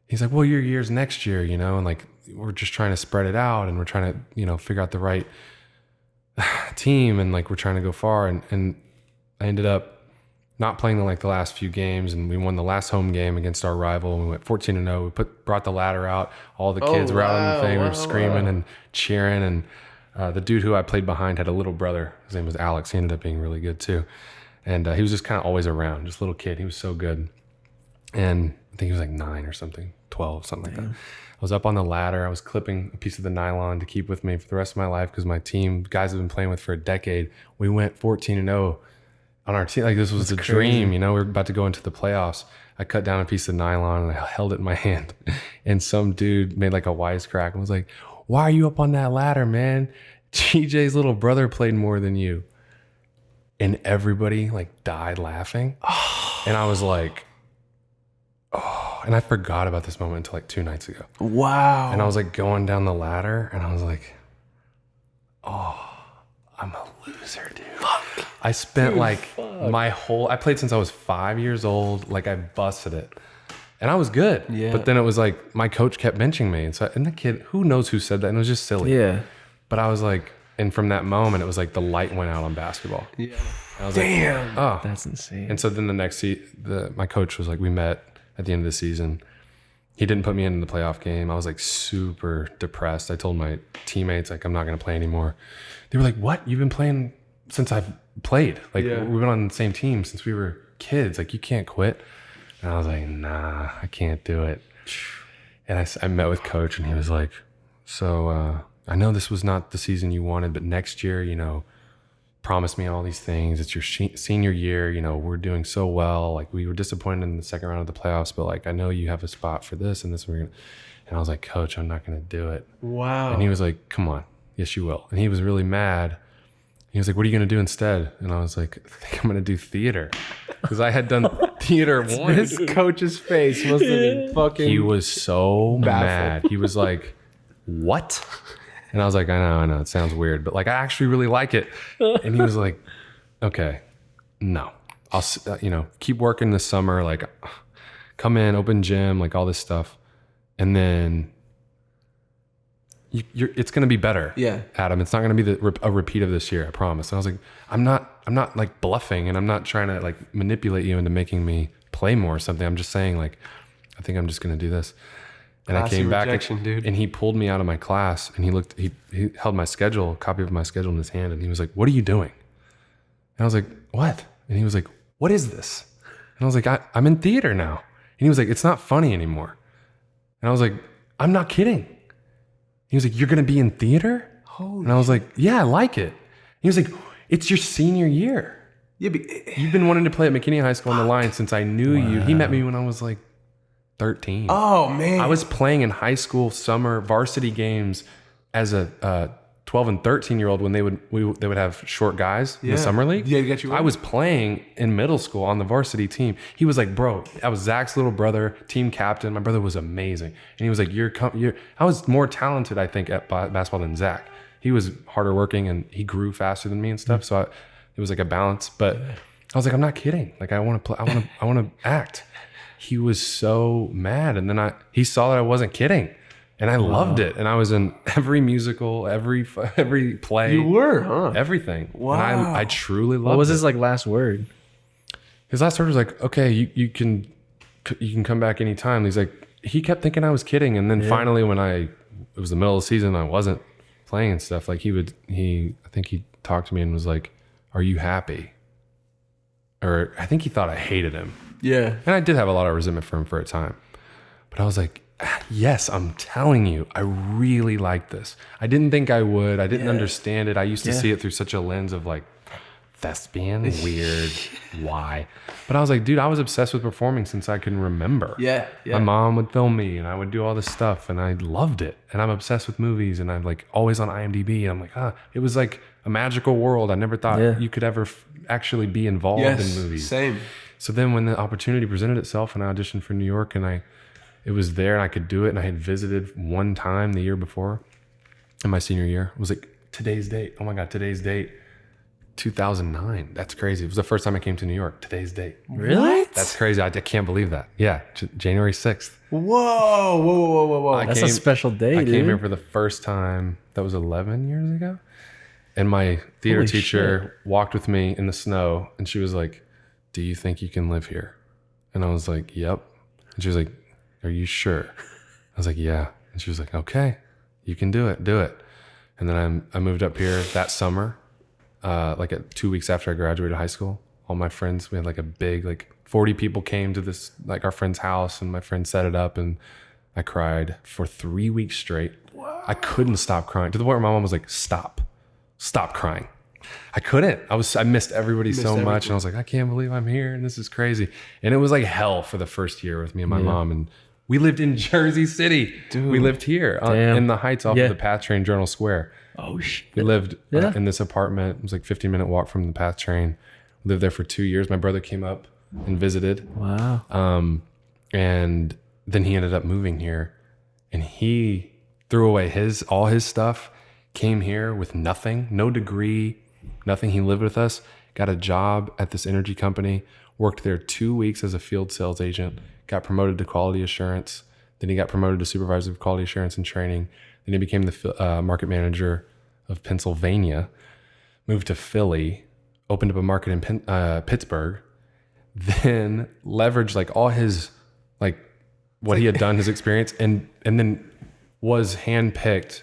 he's like, "Well, your year's next year, you know, and like we're just trying to spread it out, and we're trying to, you know, figure out the right team, and like we're trying to go far." And I ended up not playing like the last few games, and we won the last home game against our rival, and we went 14-0. We brought the ladder out. All the kids were out on the thing. We were screaming and cheering, and the dude who I played behind had a little brother. His name was Alex. He ended up being really good too. And he was just kind of always around, just a little kid. He was so good. And I think he was like 9 or something, 12, something like that. I was up on the ladder. I was clipping a piece of the nylon to keep with me for the rest of my life because my team, guys I've been playing with for a decade, we went 14-0 on our team. Like, this was a dream, you know. We were about to go into the playoffs. I cut down a piece of nylon and I held it in my hand. And some dude made like a wisecrack and was like, "Why are you up on that ladder, man? GJ's little brother played more than you." And everybody like died laughing. And I was like, oh, and I forgot about this moment until like 2 nights ago. Wow. And I was like going down the ladder and I was like, oh, I'm a loser, dude. Fuck. I spent I played since I was 5 years old. Like, I busted it. And I was good. Yeah. But then it was like, my coach kept benching me. And the kid, who knows who said that? And it was just silly. Yeah. But I was like, and from that moment, it was like the light went out on basketball. Yeah. I was Damn. like, oh, That's insane. And so then the next my coach was like, we met at the end of the season. He didn't put me in the playoff game. I was like super depressed. I told my teammates, like, I'm not going to play anymore. They were like, "What? You've been playing since I've played. Like, we've been on the same team since we were kids. Like, you can't quit." And I was like, "Nah, I can't do it." And I met with coach and he was like, "So, I know this was not the season you wanted, but next year, you know, promise me all these things. It's your senior year. You know, we're doing so well. Like, we were disappointed in the second round of the playoffs, but like, I know you have a spot for this and this. And I was like, "Coach, I'm not going to do it." Wow. And he was like, "Come on. Yes, you will." And he was really mad. He was like, "What are you going to do instead?" And I was like, "I think I'm going to do theater." Because I had done theater once. His coach's face must have been fucking... He was so mad. He was like, "What?" And I was like, I know, it sounds weird, but like, I actually really like it. And he was like, "Okay, no, I'll, keep working this summer. Like, come in, open gym, like all this stuff. And then it's going to be better. Yeah. Adam, it's not going to be a repeat of this year. I promise." And I was like, I'm not like bluffing, and I'm not trying to like manipulate you into making me play more or something. I'm just saying, like, I think I'm just going to do this. And I came back and he pulled me out of my class and he held my schedule, a copy of my schedule in his hand. And he was like, "What are you doing?" And I was like, "What?" And he was like, "What is this?" And I was like, I'm in theater now. And he was like, "It's not funny anymore." And I was like, "I'm not kidding." He was like, "You're going to be in theater?" And I was like, "Yeah, I like it." He was like, "It's your senior year. Yeah, but you've been wanting to play at McKinney High School on the line since I knew you." He met me when I was like 13. Oh, man. I was playing in high school summer varsity games as a 12 and 13-year-old when they would have short guys in the summer league. Yeah, get you. I was playing in middle school on the varsity team. He was like, "Bro," I was Zach's little brother, team captain. My brother was amazing. And he was like, I was more talented, I think, at basketball than Zach. He was harder working and he grew faster than me and stuff. So it was like a balance. But I was like, "I'm not kidding. Like, I want to play. I want to act." He was so mad. And then he saw that I wasn't kidding. And I loved it. And I was in every musical, every play. You were, huh? Everything. Wow. And I truly loved it. What was his like last word? his last word was like, okay, you can come back anytime. He's like, he kept thinking I was kidding. And then finally when it was the middle of the season, I wasn't playing and stuff. Like I think he talked to me and was like, are you happy? Or I think he thought I hated him. Yeah. And I did have a lot of resentment for him for a time. But I was like, yes, I'm telling you, I really like this. I didn't think I would. I didn't understand it. I used to see it through such a lens of like, thespian, weird, why? But I was like, dude, I was obsessed with performing since I can remember. Yeah. My mom would film me and I would do all this stuff and I loved it. And I'm obsessed with movies and I'm like always on IMDb. And I'm like, it was like a magical world. I never thought you could ever actually be involved in movies. Same. So then when the opportunity presented itself and I auditioned for New York and it was there and I could do it, and I had visited one time the year before in my senior year. It was like today's date. Oh my God, today's date. 2009. That's crazy. It was the first time I came to New York. Today's date. Really? That's crazy. I can't believe that. Yeah. January 6th. Whoa. That's a special day, I dude. came here for the first time. That was 11 years ago. And my theater Holy teacher walked with me in the snow and she was like, do you think you can live here? And I was like, yep. And she was like, are you sure? I was like, yeah. And she was like, okay, you can do it. Do it. And then I moved up here that summer. 2 weeks after I graduated high school, all my friends, we had like a big, 40 people came to this, our friend's house, and my friend set it up, and I cried for 3 weeks straight. Wow. I couldn't stop crying to the point where my mom was like, stop crying. I couldn't. I missed everybody so much. And I was like, I can't believe I'm here. And this is crazy. And it was like hell for the first year with me and my mom. And we lived in Jersey City. Dude. We lived here in the Heights off of the PATH train, Journal Square. Oh, shit. We lived in this apartment. It was like 15-minute walk from the PATH train. We lived there for 2 years. My brother came up and visited. Wow. And then he ended up moving here. And he threw away all his stuff, came here with nothing, no degree, nothing. He lived with us, got a job at this energy company, worked there 2 weeks as a field sales agent, got promoted to quality assurance. Then he got promoted to supervisor of quality assurance and training. Then he became the market manager of Pennsylvania, moved to Philly, opened up a market in Pittsburgh, then leveraged all his, what he had done, his experience, and then was handpicked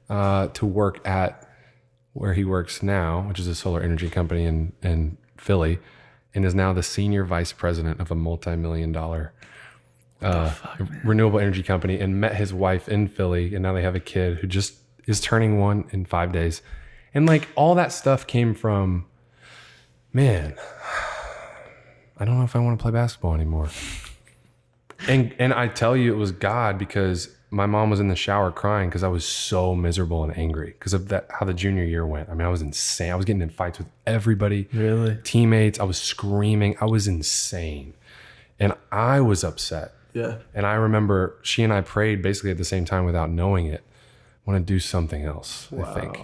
to work at where he works now, which is a solar energy company in Philly, and is now the senior vice president of a multi-million-dollar renewable energy company, and met his wife in Philly, and now they have a kid who just is turning 1 in 5 days. And all that stuff came from, man, I don't know if I want to play basketball anymore. And I tell you, it was God, because my mom was in the shower crying because I was so miserable and angry because of how the junior year went. I mean, I was insane. I was getting in fights with everybody. Really? Teammates. I was screaming. I was insane. And I was upset. Yeah. And I remember she and I prayed basically at the same time without knowing it. I want to do something else, I think.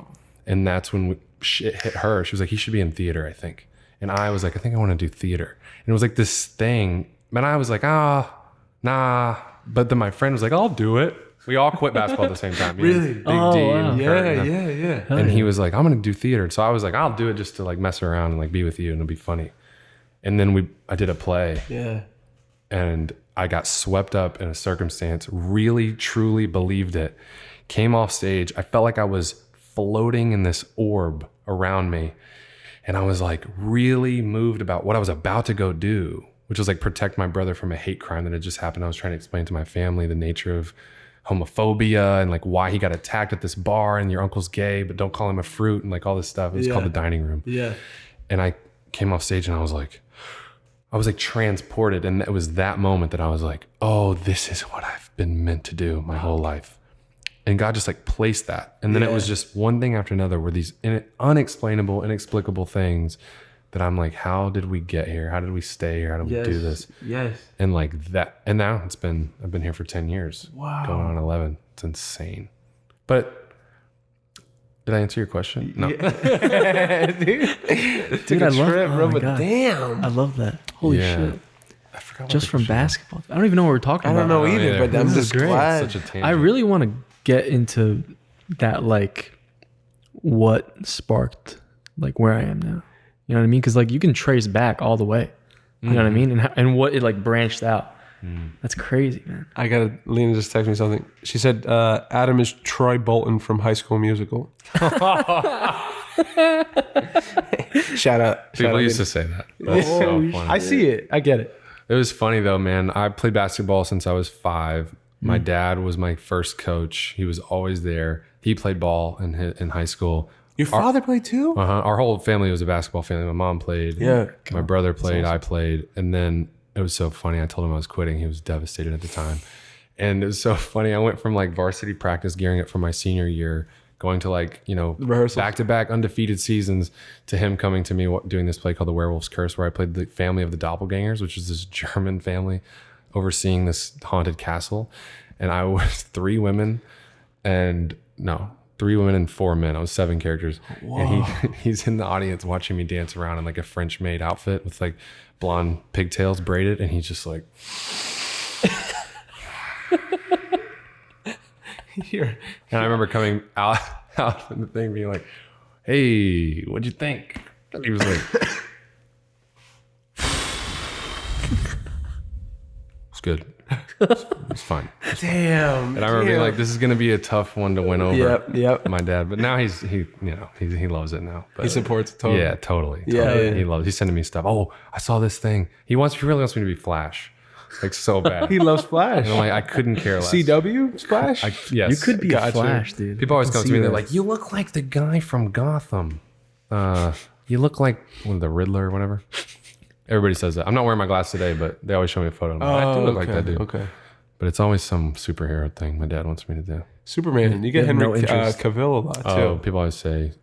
And that's when shit hit her. She was like, he should be in theater, I think. And I was like, I think I want to do theater. And it was like this thing. And I was like, nah. But then my friend was like, I'll do it. We all quit basketball at the same time. Really? Big D. And Kurt, Yeah. And he was like, I'm going to do theater. So I was like, I'll do it just to mess around and be with you, and it'll be funny. And then I did a play. Yeah. And I got swept up in a circumstance, really, truly believed it. Came off stage. I felt like I was floating in this orb around me. And I was really moved about what I was about to go do, which was protect my brother from a hate crime that had just happened. I was trying to explain to my family the nature of homophobia and why he got attacked at this bar, and your uncle's gay, but don't call him a fruit, and all this stuff. It was called The Dining Room. Yeah. And I came off stage and I was transported. And it was that moment that I was like, oh, this is what I've been meant to do my whole life. And God just placed that. And then it was just one thing after another, were these unexplainable, inexplicable things that I'm like, how did we get here? How did we stay here? How did we do this? Yes. And that. And now I've been here for 10 years. Wow. Going on 11. It's insane. But did I answer your question? No. Dude, I love trip, bro, but God. damn. I love that. Holy shit. I forgot Just from basketball. I don't even know what we're talking I about. don't know either, either. but I'm This is just great. glad. Such a tangent. I really want to get into that, what sparked where I am now. You know what I mean? Because you can trace back all the way. You know what I mean? And what it like branched out. That's crazy, man. Lena just texted me something. She said, Adam is Troy Bolton from High School Musical. Shout out. People used to say that. That's so funny. I see it. I get it. It was funny though, man. I played basketball since I was 5. My dad was my first coach. He was always there. He played ball in high school. Your father played too? Our whole family was a basketball family. My mom played. Yeah. My brother played. I played. And then it was so funny. I told him I was quitting. He was devastated at the time. And it was so funny. I went from like varsity practice, gearing up for my senior year, going to like, back-to-back undefeated seasons, to him coming to me doing this play called The Werewolf's Curse, where I played the family of the Doppelgangers, which is this German family overseeing this haunted castle. And I was 3 women and 4 men. I was 7 characters. Whoa. And he's in the audience watching me dance around in like a French maid outfit with like blonde pigtails braided. And he's just like... And I remember coming out in the thing being like, hey, what'd you think? And he was like... It's good. It's fine. Damn. And I remember being like, this is going to be a tough one to win over Yep. my dad. But now he loves it now. But He supports it totally. Yeah, totally. Yeah. He loves it. He's sending me stuff. Oh, I saw this thing. He really wants me to be Flash. Like so bad. He loves Flash. And I'm like, I couldn't care less. CW Splash? Yes. You could be a Flash, dude. People always come to me, they're like, you look like the guy from Gotham. You look like the Riddler or whatever. Everybody says that. I'm not wearing my glasses today, but they always show me a photo. I'm like, I do look like that dude. Okay. But it's always some superhero thing my dad wants me to do. Superman. You get have Henry no interest. Cavill a lot too. Oh, people always say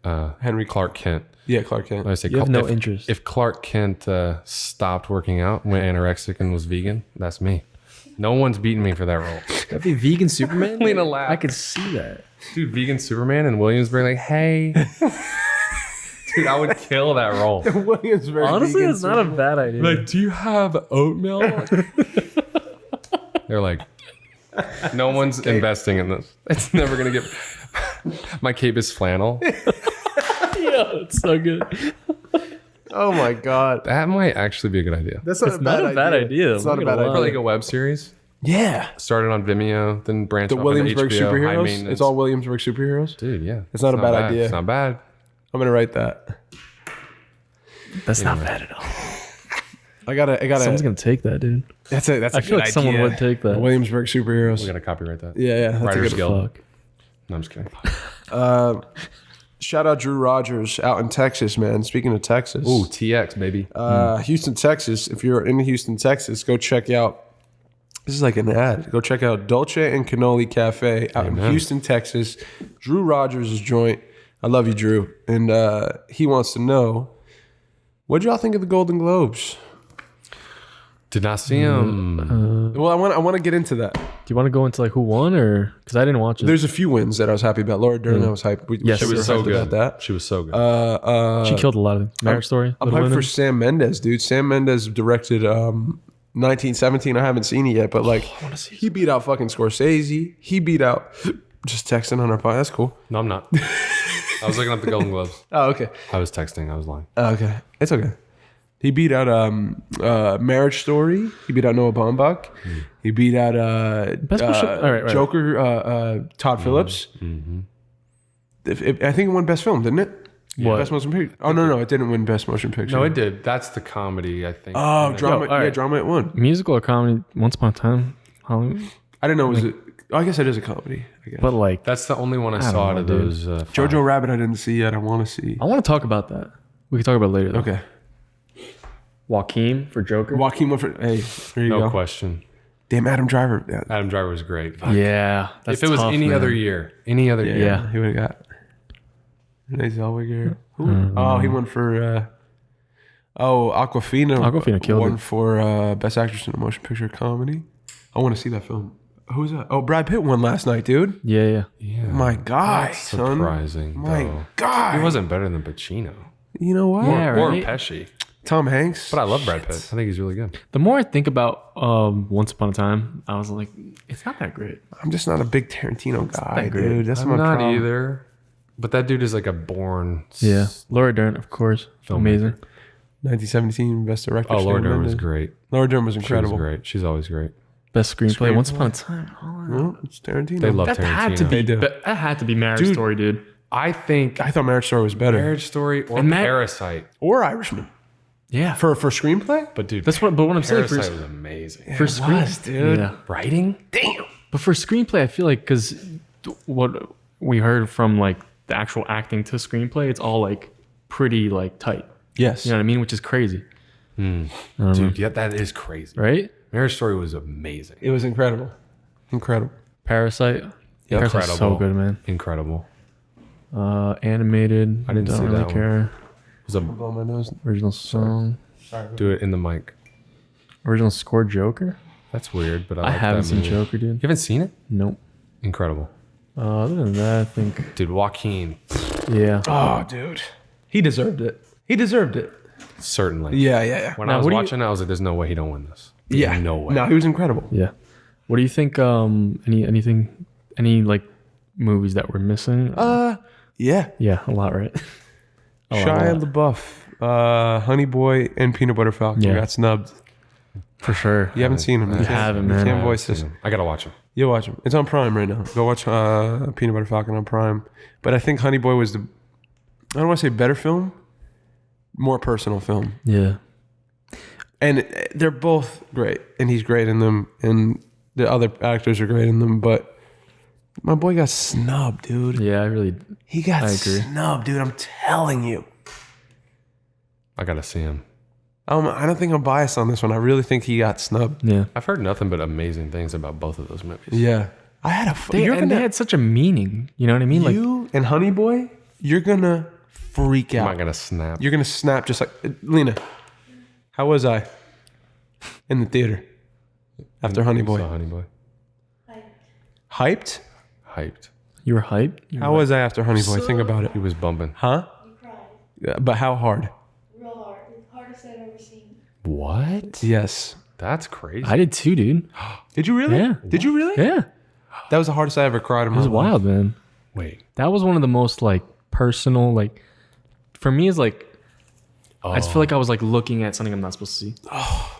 Henry Clark Kent. Yeah, Clark Kent. I always say You have no interest. Oh, If Clark Kent stopped working out, went anorexic and was vegan, that's me. No one's beating me for that role. That'd be vegan Superman. Lena laughed. I could see that. Dude, vegan Superman and Williamsburg, like, hey. Dude, I would kill that role. Williamsburg. Honestly, vegan it's not a bad idea. Like, do you have oatmeal? They're like, no one's investing in this. It's never going to get... My cape is flannel. Yeah, it's so good. Oh my God. That might actually be a good idea. That's not It's not a bad idea. It's not a bad idea. For like a web series. Yeah. Started on Vimeo, then branched The off Williamsburg into HBO. High superheroes? maintenance. It's all Williamsburg superheroes? Dude, yeah. It's not a not bad idea. It's not bad. I'm going to write that. That's not bad at all. I gotta. Someone's gonna take that, dude. That's a I feel like someone would take that. Williamsburg superheroes. We got to copyright that. Yeah. That's Writers a good Guild. Fuck. No, I'm just kidding. Shout out Drew Rogers out in Texas, man. Speaking of Texas. Ooh, TX, baby. Houston, Texas. If you're in Houston, Texas, go check out. This is like an ad. Go check out Dolce and Cannoli Cafe out in Houston, Texas. Drew Rogers' joint. I love you, Drew. And he wants to know, what did y'all think of the Golden Globes? Did not see him. Well, I want to get into that. Do you want to go into like who won, or because I didn't watch it? There's a few wins that I was happy about. Laura Dern, I was hyped. Yes, She was so hyped good. about that. She was so good. She killed a lot of Marriage Story. I'm Little hyped Women. for Sam Mendes, dude. Sam Mendes directed 1917. I haven't seen it yet, but like he beat out fucking Scorsese. He beat out just texting on our pod. That's cool. No, I'm not. I was looking up the Golden Globes. Oh, okay. I was texting. I was lying. Oh, okay. It's okay. He beat out Marriage Story. He beat out Noah Baumbach. He beat out Best Picture- all right. Joker, Todd Phillips. I think it won Best Film, didn't it? What? Best Motion Picture. Oh, no, it didn't win Best Motion Picture. No, it did. That's the comedy, I think. Oh, drama. Yo, all right. Yeah, drama it won. Musical or comedy? Once Upon a Time, Hollywood. I didn't know it was I guess it is a comedy. I guess. But like, That's the only one I saw out of know, those. Jojo Rabbit I didn't see yet. I want to see. I want to talk about that. We can talk about it later. Though. Okay. Joaquin for Joker. Joaquin went for... Hey, there you No go. question. Damn, Adam Driver. Yeah, Adam Driver was great. Yeah, that's If it was tough, any man. other year, Yeah. he would have got... Renee Zellweger. Who? Oh, he won for... Aquafina. Aquafina killed won it. for Best Actress in a Motion Picture Comedy. I want to see that film. Who's that? Oh, Brad Pitt won last night, dude. Yeah. Yeah. My God, That's son. surprising. My though. God. He wasn't better than Pacino. You know what? Yeah, Or right? Pesci. Tom Hanks. But I love Brad Pitt. I think he's really good. The more I think about Once Upon a Time, I was like, it's not that great. I'm just not a big Tarantino guy, that great. dude. That's I'm my not problem. either. But that dude is like a born... Yeah, Laura Dern, of course, amazing. 1917 Best Director. Oh, Laura Shawn Dern was Mendes. great. Laura Dern was She was incredible. great. She's always great. Best screenplay. Screenplay? Once Upon a Time. Well, it's Tarantino. They love That Tarantino. had to be. They do. That had to be Marriage Dude. Story, dude. I think I thought Marriage Story was better. Marriage Story or And Parasite. Or Irishman. Yeah. For screenplay? But dude, That's what. But what I'm saying Parasite for was amazing. for screen, was, dude. Yeah. Writing? But for screenplay, I feel like because what we heard from like the actual acting to screenplay, it's all like pretty like tight. Yes. You know what I mean? Which is crazy, Dude, yeah, that is crazy. right? Marriage Story was amazing. It was incredible. Incredible. Parasite. Parasite's so Incredible. good, man. Incredible. Animated. I didn't don't see really that one. care. It was a, Blow my nose. Original song. do it in the mic. Original score. Joker. That's weird, but I I like haven't that seen movie. Joker, dude. You haven't seen it? Nope. Incredible. Other than that, I think. Dude, Joaquin, Yeah. Oh, dude. He deserved it. He deserved it. certainly. Yeah. When Now, I was what do you- watching, I was like, there's no way he don't win this. Yeah. No way. No, he was incredible. Yeah. What do you think? Any like movies that we're missing? Yeah. Yeah, a lot, right? A lot, a Shia lot. LaBeouf, Honey Boy, and Peanut Butter Falcon Yeah. got snubbed. For sure. You haven't seen him. I You can't- haven't, you man. can't I voice this. I gotta watch him. You'll watch him. It's on Prime right now. Go watch Peanut Butter Falcon on Prime. But I think Honey Boy was the, I don't want to say better film, more personal film. Yeah. And they're both great. And he's great in them. And the other actors are great in them. But my boy got snubbed, dude. Yeah, I really. He got I agree. snubbed, dude. I'm telling you. I gotta see him. I don't think I'm biased on this one. I really think he got snubbed. Yeah. I've heard nothing but amazing things about both of those movies. Yeah. I had a They, you're and they gonna, had such a meaning. You know what I mean? Like, you and Honey Boy, you're gonna freak I'm out. not gonna snap. You're gonna snap just like Lena. How was I in the theater after Honey You Boy? saw Honey Boy. Hyped? Hyped. you were hyped. How was I after Honey Boy? Think about it. He was bumping. Huh? You cried Yeah, but how hard? real hard. It's the hardest I've ever seen. What? Yes. That's crazy. I did too, dude. Did you really? Yeah. Did you really? Yeah. That was the hardest I ever cried in It my was life. wild, man. Wait. That was one of the most like personal, like for me is like I just feel like I was like looking at something I'm not supposed to see.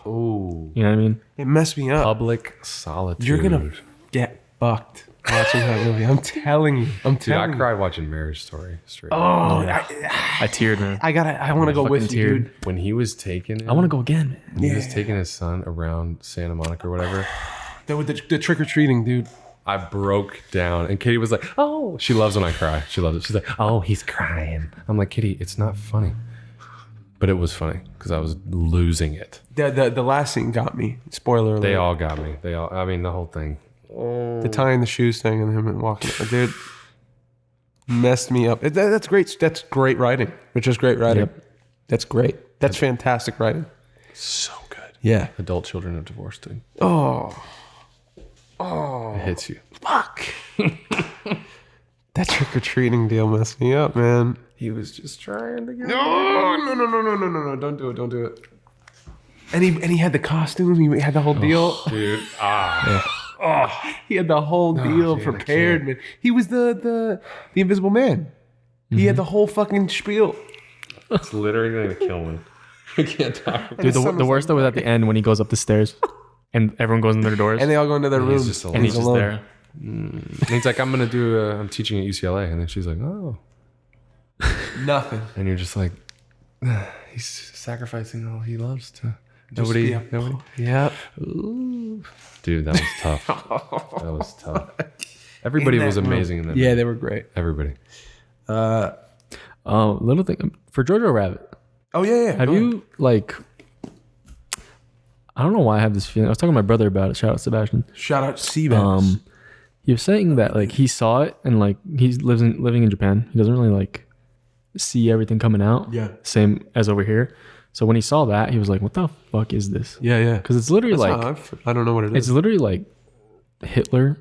Ooh. You know what I mean? It messed me up. Public solitude. You're gonna get fucked watching that movie. I'm telling you. I'm Dude, I telling you. cried watching Marriage Story. Straight. Oh, I teared, man. I want to go with fucking you, teared. dude. When he was taking, I want to go again, man. He was taking his son around Santa Monica or whatever. The trick or treating, dude. I broke down, and Katie was like, "Oh, she loves when I cry. She loves it." She's like, "Oh, he's crying." I'm like, "Katie, it's not funny," but it was funny because I was losing it. The last scene got me. Spoiler alert. They all got me. I mean, the whole thing. The tying the shoes thing and him walking. Dude, messed me up. That's great. That's great writing. It's just great writing. Yep. That's great. That's fantastic writing. So good. Yeah. Adult children of divorce, dude. Oh, It hits you. fuck. That trick or treating deal messed me up, man. He was just trying to get. No. Don't do it. Don't do it. And he had the costume. He had the whole deal. Dude, He had the whole deal dude, I prepared, man. He was the Invisible Man. He had the whole fucking spiel. it's literally gonna kill me. I can't talk. About Dude, the worst though was at the end when he goes up the stairs and everyone goes in their doors And they all go into their He's rooms. just alone. and he's just alone. there. And he's like, I'm teaching at UCLA, and then she's like, oh, Nothing. and you're just like, he's sacrificing all he loves to Just nobody. be a- Nobody. Yep. Dude, that was tough. That was tough. Everybody was amazing in that. Yeah, movie. they were great. Everybody. Little thing for Jojo Rabbit. Oh yeah. Have you like? I don't know why I have this feeling. I was talking to my brother about it. Shout out Sebastian. Shout out Seabass. He was saying that like he saw it and like he's living in Japan. He doesn't really like see everything coming out. Yeah. Same as over here. So when he saw that, he was like, "What the fuck is this?" Yeah. Because it's literally That's like how I don't know what it it's is. literally like Hitler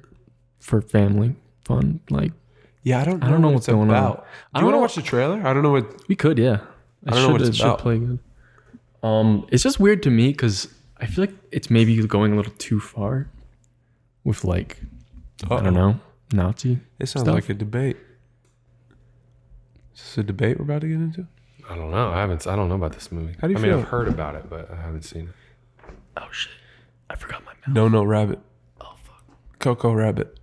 for family fun. Like Yeah, I don't know know what what's it's going on. about. I Do you don't want to know. watch the trailer? I don't know what. we could, yeah. I don't know what it's It about. should play good. It's just weird to me because I feel like it's maybe going a little too far with like I don't know Nazi. It sounds stuff. like a debate. Is this a debate we're about to get into? I don't know. I don't know about this movie. How do you I mean, feel? I've heard about it, but I haven't seen it. Oh shit! I forgot my mouth. No Rabbit. Oh fuck! Coco Rabbit.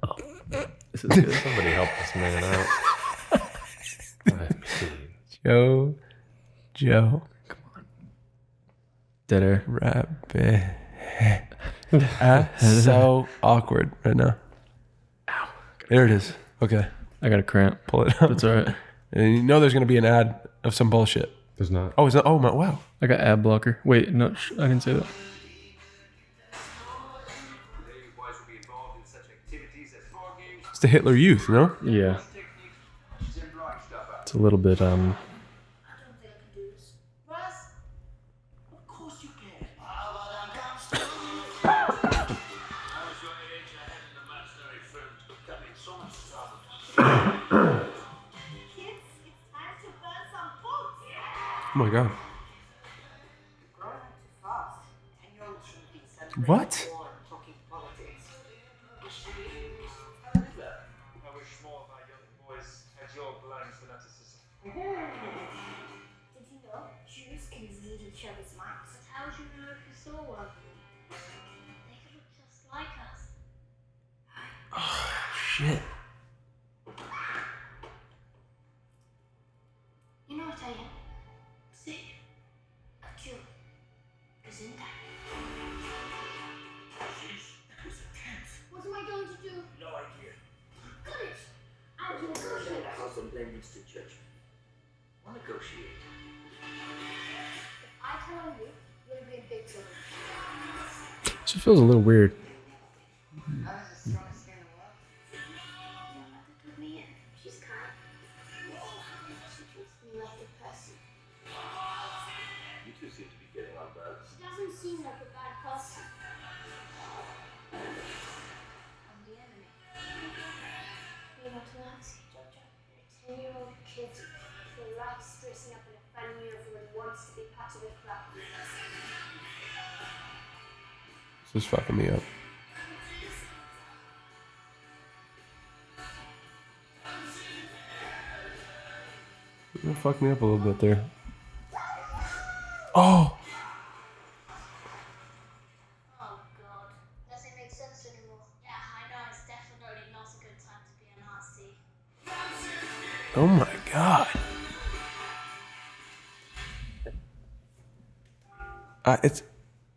This is good. Somebody help this man out. I mean, Joe Dead air. Rabbit. So awkward right now. Ow. There it is. Okay. I got a cramp. Pull it up. That's all right. And you know there's going to be an ad of some bullshit. there's not. Oh, is that? Oh, my, wow. I got ad blocker. Wait, no, I didn't say that. It's the Hitler Youth, no? Yeah. It's a little bit I don't think I can do this. Russ? Of course you can. Kids, it's time to burn some books. Oh, my God. Growing up too fast. 10-year-olds shouldn't be What? war and talking politics. I wish more of our young boys had your blind fanaticism. Did you know Jews can read each other's minds? But how would you know if you saw one? They could look just like us. Shit. You know what I am? See? A Jew. Gesundheit. What am I going to do? No idea. Got it! I'll negotiate. House of Amendments to Church. I'll negotiate. If I tell on you, you'll be in big trouble. It just feels a little weird. I was the strongest man in the world. Your mother put me in. She's kind. She treats me like a person. You two seem to be getting on bad. She doesn't seem like a bad person. I'm the enemy. You're not a Nazi, Jojo. You're a 10-year-old kid who likes dressing up in a fun uniform and wants to be part of the club. This is fucking me up. You fucked me up a little bit there. Oh! Oh god. Doesn't make sense anymore. Yeah, I know it's definitely not a good time to be a Nazi. Oh my God.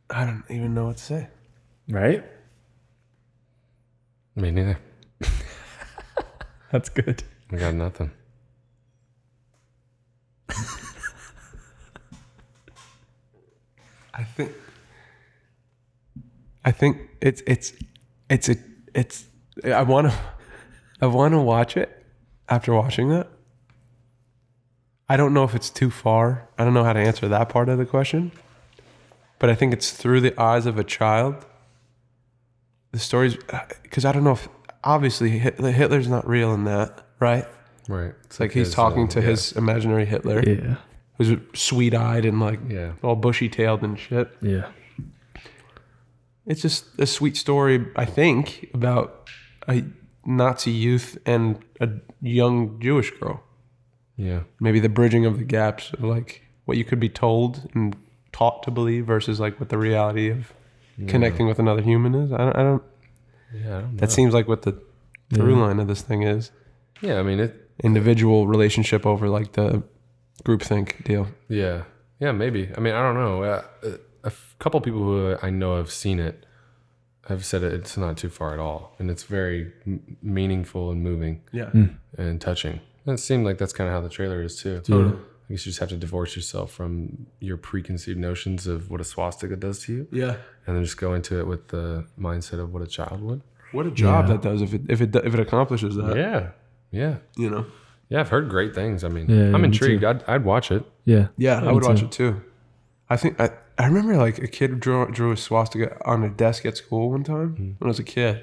I don't even know what to say. Right? Me neither. That's good. I got nothing. I think it's I want to watch it after watching that. I don't know if it's too far. I don't know how to answer that part of the question. But I think it's through the eyes of a child. The stories, because I don't know if, obviously Hitler's not real in that, right? Right. It's like he's talking to his imaginary Hitler, Yeah. who's sweet-eyed and like Yeah. all bushy-tailed and shit. Yeah. It's just a sweet story, I think, about a Nazi youth and a young Jewish girl. Yeah. Maybe the bridging of the gaps of like what you could be told and taught to believe versus like what the reality of connecting with another human is. I don't. Yeah. I don't know. That seems like what the through line of this thing is. Yeah. I mean, Individual relationship over like the groupthink deal. yeah. Yeah. Maybe. I mean, I don't know. A couple people who I know have seen it have said it's not too far at all. And it's very meaningful and moving Yeah. and touching. And it seemed like that's kind of how the trailer is too. Yeah. I guess you just have to divorce yourself from your preconceived notions of what a swastika does to you, Yeah. and then just go into it with the mindset of what a child would. What a job Yeah. that does if it accomplishes that. Yeah, yeah, You know. yeah. I've heard great things. I mean, Yeah, I'm me intrigued. I'd watch it. Yeah. Yeah, Me I would watch too. it too. I think I remember like a kid drew a swastika on a desk at school one time when I was a kid.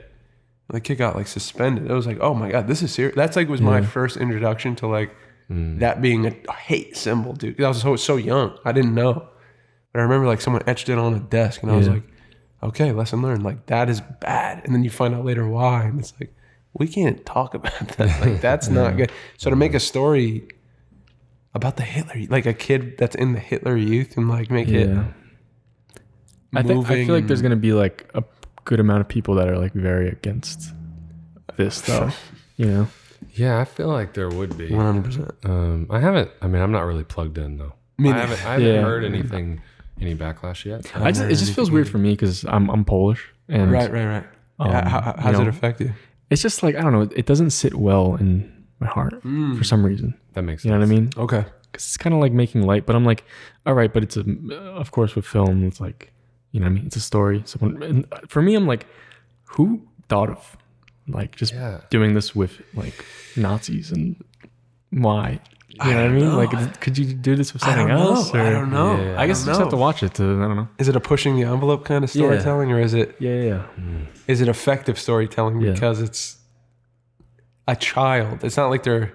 And the kid got like suspended. It was like, oh my God, this is serious. That's like was my first introduction to like that being a hate symbol, dude. 'Cause I was so young. I didn't know. But I remember like someone etched it on a desk and I was Yeah. like, okay, lesson learned. Like that is bad. And then you find out later why. And it's like, we can't talk about that. Like that's not good. So to make a story about the Hitler, like a kid that's in the Hitler Youth, and like make it. I feel like moving there's gonna be like a good amount of people that are like very against this stuff. You know. Yeah, I feel like there would be. 100%. I haven't. I mean, I'm not really plugged in though. I haven't Yeah. heard any backlash yet. It just feels weird for me because I'm Polish and Right. How you does know, it affect you? it's just like I don't know. It doesn't sit well in my heart for some reason. That makes sense. You know what I mean? Okay. Because it's kind of like making light, but I'm like, all right, but it's of course with film, it's like, you know what I mean? It's a story. And for me, I'm like, who thought of like just doing this with like Nazis and why? You know what I mean? Like, could you do this with something else? I don't know. Yeah, I guess you just have to watch it to, I don't know. Is it a pushing the envelope kind of storytelling, or is it is it effective storytelling Yeah. because it's a child? It's not like they're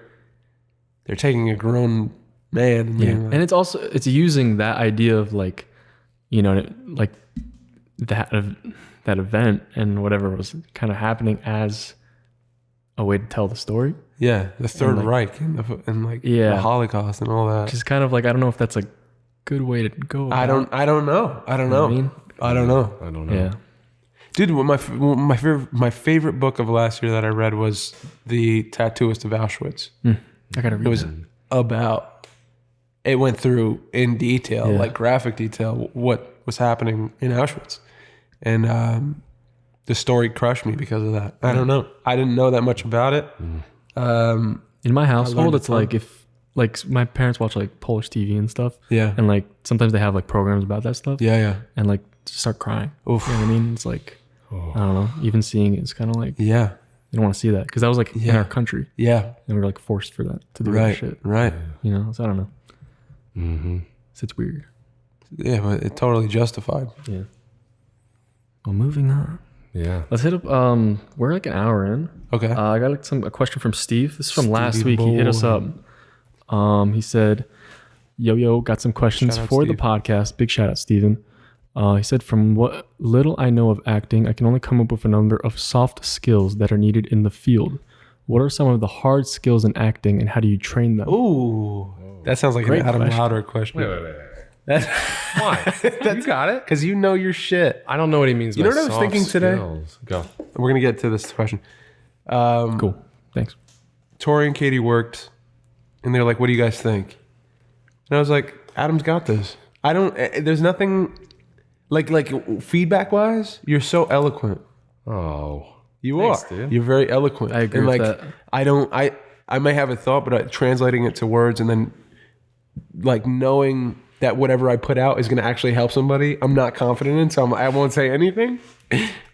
taking a grown man. And being like, And it's using that idea of like, you know, like that event and whatever was kind of happening as a way to tell the story. yeah, the Third like- Reich and like Yeah. the Holocaust and all that. Which is kind of like, I don't know if that's a good way to go. I don't know. what I mean? I don't know. I don't know. Yeah. Dude, my favorite book of last year that I read was The Tattooist of Auschwitz. I gotta read It was that. about, it went through in detail, Yeah. like graphic detail, what was happening in Auschwitz. And the story crushed me because of that. I don't know. I didn't know that much about it. In my household, a it's ton. like if like my parents watch like Polish TV and stuff. Yeah. And like sometimes they have like programs about that stuff. Yeah. And like just start crying. Oof. You know what I mean? It's like, I don't know. Even seeing it, it's kind of like, Yeah. you don't want to see that. Because that was like in Yeah. our country. Yeah. And we were like forced for that to do that Right. shit. Right. You know? So I don't know. Mm-hmm. So it's weird. Yeah, but it totally justified. Yeah. Well, moving on. Yeah. Let's hit up. We're like an hour in. Okay. I got like a question from Steve. This is from last Stevie week. He hit us boy. up. He said, "Yo, got some questions Shout out, for the Steve. podcast." Big shout out, Steven. He said, "From what little I know of acting, I can only come up with a number of soft skills that are needed in the field. What are some of the hard skills in acting, and how do you train them?" Ooh. That sounds like Great an Adam question. Lowder question. Wait. Why? You got it. Because you know your shit. I don't know what he means. You by know what I was soft thinking today? skills. Go. We're going to get to this question. Cool. Thanks. Tori and Katie worked, and they're like, "What do you guys think?" And I was like, "Adam's got this." I don't. There's nothing like feedback wise. You're so eloquent. Oh. You Thanks, are. dude. You're very eloquent. I agree and with like, that. I don't. I may have a thought, but translating it to words and then like knowing that whatever I put out is going to actually help somebody, I'm not confident in. So I won't say anything.